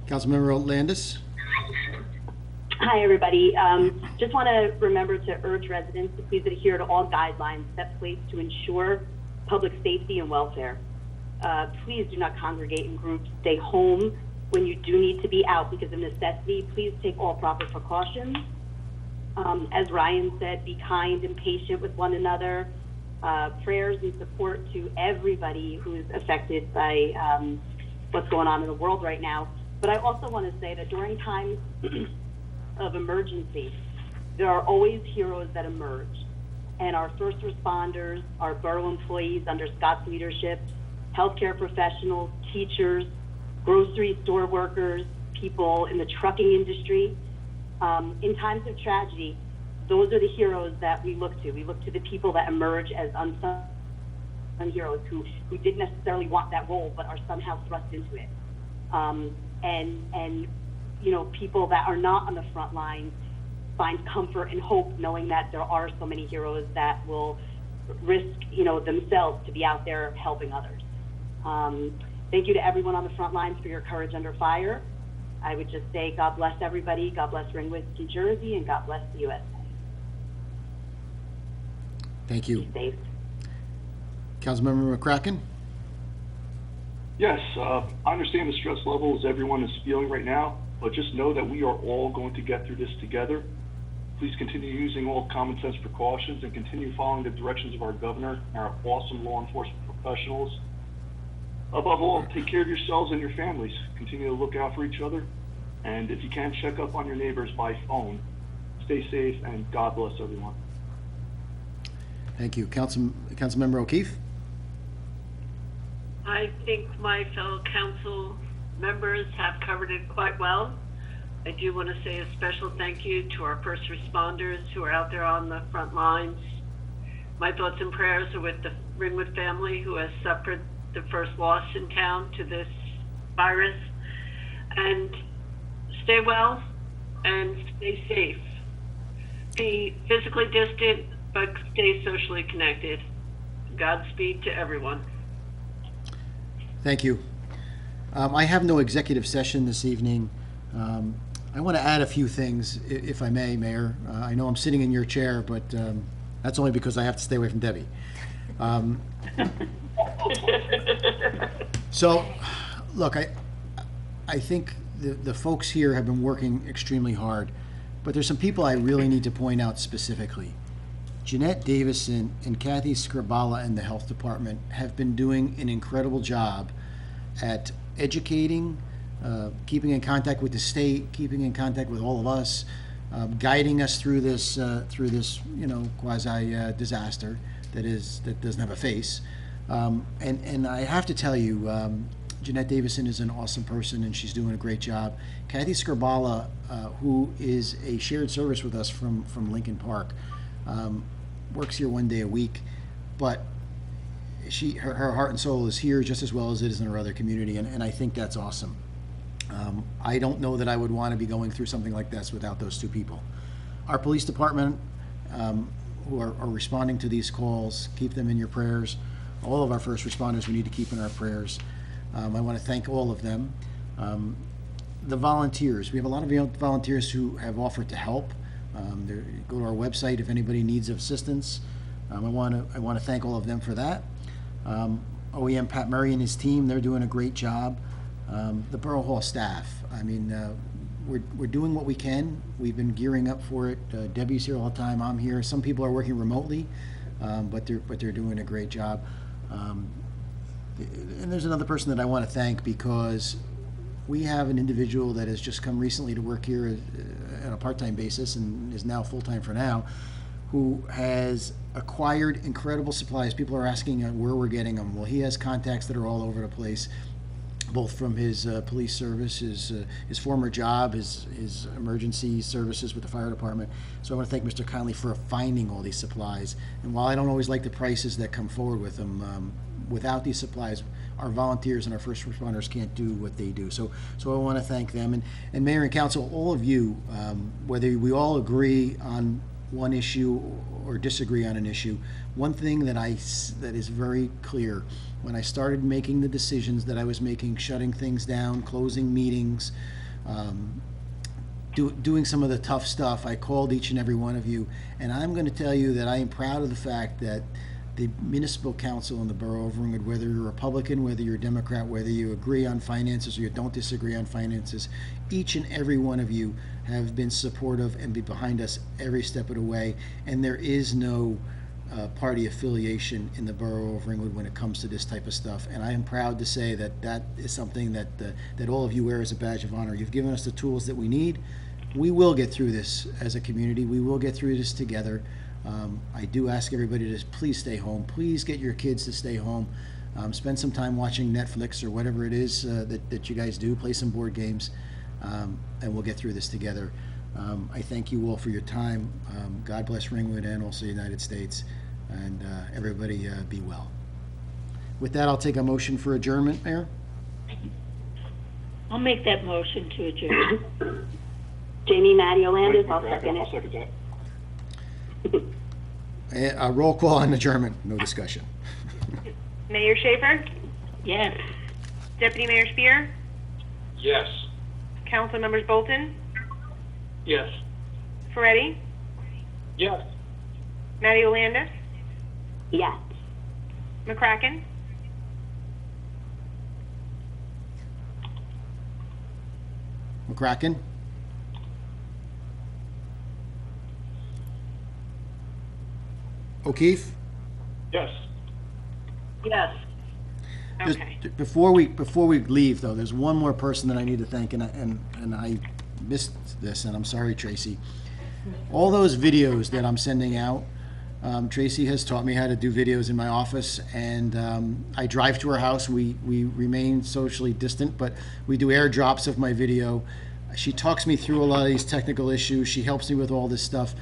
Councilmember Landis. Hi, everybody. Just want to remember to urge residents to please adhere to all guidelines set place to ensure public safety and welfare. Please do not congregate in groups. Stay home when you do need to be out because of necessity. Please take all proper precautions. As Ryan said, be kind and patient with one another. Prayers and support to everybody who's affected by what's going on in the world right now. But I also want to say that during times of emergency, there are always heroes that emerge. And our first responders, our borough employees under Scott's leadership, healthcare professionals, teachers, grocery store workers, people in the trucking industry. In times of tragedy, those are the heroes that we look to. We look to the people that emerge as unsung heroes who didn't necessarily want that role but are somehow thrust into it. And people that are not on the front line find comfort and hope knowing that there are so many heroes that will risk, themselves to be out there helping others. Thank you to everyone on the front lines for your courage under fire. I would just say God bless everybody, God bless Ringwood, New Jersey, and God bless the USA. Thank you. Be safe. Councilmember McCracken. Yes, I understand the stress levels everyone is feeling right now, but just know that we are all going to get through this together. Please continue using all common sense precautions and continue following the directions of our governor and our awesome law enforcement professionals. Above all, take care of yourselves and your families. Continue to look out for each other. And if you can, check up on your neighbors by phone. Stay safe, and God bless everyone. Thank you. Councilmember O'Keefe. I think my fellow council members have covered it quite well. I do want to say a special thank you to our first responders who are out there on the front lines. My thoughts and prayers are with the Ringwood family who has suffered the first loss in town to this virus. And stay well and stay safe. Be physically distant, but stay socially connected. Godspeed to everyone. Thank you. I have no executive session this evening. I want to add a few things, if I may, Mayor. I know I'm sitting in your chair, but that's only because I have to stay away from Debbie. So, look, I think the folks here have been working extremely hard, but there's some people I really need to point out specifically. Jeanette Davison and Kathy Scribala in the Health Department have been doing an incredible job at educating, keeping in contact with the state, keeping in contact with all of us, guiding us through this, quasi disaster that doesn't have a face. And I have to tell you, Jeanette Davison is an awesome person, and she's doing a great job. Kathy Scribala, who is a shared service with us from Lincoln Park, works here one day a week, but her heart and soul is here just as well as it is in our other community, and I think that's awesome. I don't know that I would want to be going through something like this without those two people. Our police department, who are responding to these calls, keep them in your prayers. All of our first responders we need to keep in our prayers. I want to thank all of them. The volunteers, we have a lot of volunteers who have offered to help. Go to our website if anybody needs assistance. I want to thank all of them for that. OEM Pat Murray and his team, they're doing a great job. The Borough Hall staff, I mean, we're doing what we can. We've been gearing up for it. Debbie's here all the time. I'm here. Some people are working remotely, but they're doing a great job. And there's another person that I want to thank, because we have an individual that has just come recently to work here on a part-time basis and is now full-time for now, who has acquired incredible supplies. People are asking where we're getting them. Well, he has contacts that are all over the place, both from his police service, his former job, his emergency services with the fire department. So I want to thank Mr. Conley for finding all these supplies. And while I don't always like the prices that come forward with them, without these supplies, our volunteers and our first responders can't do what they do. So I want to thank them. And Mayor and Council, all of you, whether we all agree on one issue or disagree on an issue, one thing that is very clear: when I started making the decisions that I was making, shutting things down, closing meetings, doing some of the tough stuff, I called each and every one of you, and I'm going to tell you that I am proud of the fact that the municipal council in the borough of Ringwood, whether you're Republican, whether you're Democrat, whether you agree on finances or you don't disagree on finances, each and every one of you have been supportive and be behind us every step of the way. And there is no party affiliation in the borough of Ringwood when it comes to this type of stuff. And I am proud to say that is something that all of you wear as a badge of honor. You've given us the tools that we need. We will get through this as a community. We will get through this together. I do ask everybody to please stay home. Please get your kids to stay home. Spend some time watching Netflix or whatever it is that you guys do. Play some board games, and we'll get through this together. I thank you all for your time. God bless Ringwood and also the United States. And everybody be well. With that, I'll take a motion for adjournment, Mayor. I'll make that motion to adjourn. Jamie Matty-Olandis, I'll second I'll it. second that. A roll call on adjournment, no discussion. Mayor Schaefer? Yes. Deputy Mayor Spear? Yes. Council members Bolton? Yes. Ferretti? Yes. Matty-Olandis? Yes. McCracken? McCracken? O'Keefe? Yes. Yes. Just Okay. before we leave, though, there's one more person that I need to thank, and I missed this, and I'm sorry, Tracy. All those videos that I'm sending out, Tracy has taught me how to do videos in my office, and I drive to her house. We remain socially distant, but we do airdrops of my video, She talks me through a lot of these technical issues. She helps me with all this stuff.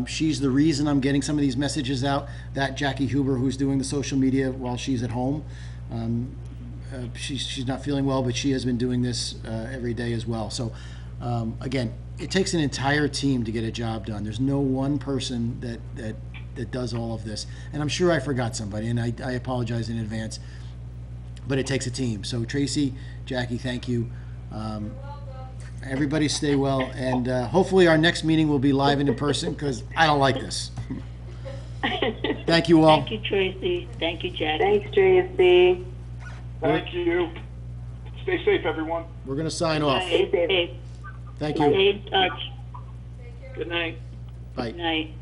She's the reason I'm getting some of these messages out. That Jackie Huber, who's doing the social media while she's at home, she's not feeling well, but she has been doing this every day as well. So again, it takes an entire team to get a job done. There's no one person that does all of this. And I'm sure I forgot somebody, and I apologize in advance. But it takes a team. So Tracy, Jackie, thank you. Everybody stay well, and hopefully our next meeting will be live and in person, because I don't like this. Thank you all. Thank you, Tracy. Thank you, Jackie. Thanks, Tracy. Thank you. Stay safe, everyone. We're going to sign off. Stay safe. Hey, Thank stay you. in touch. Good night. Bye. Good night.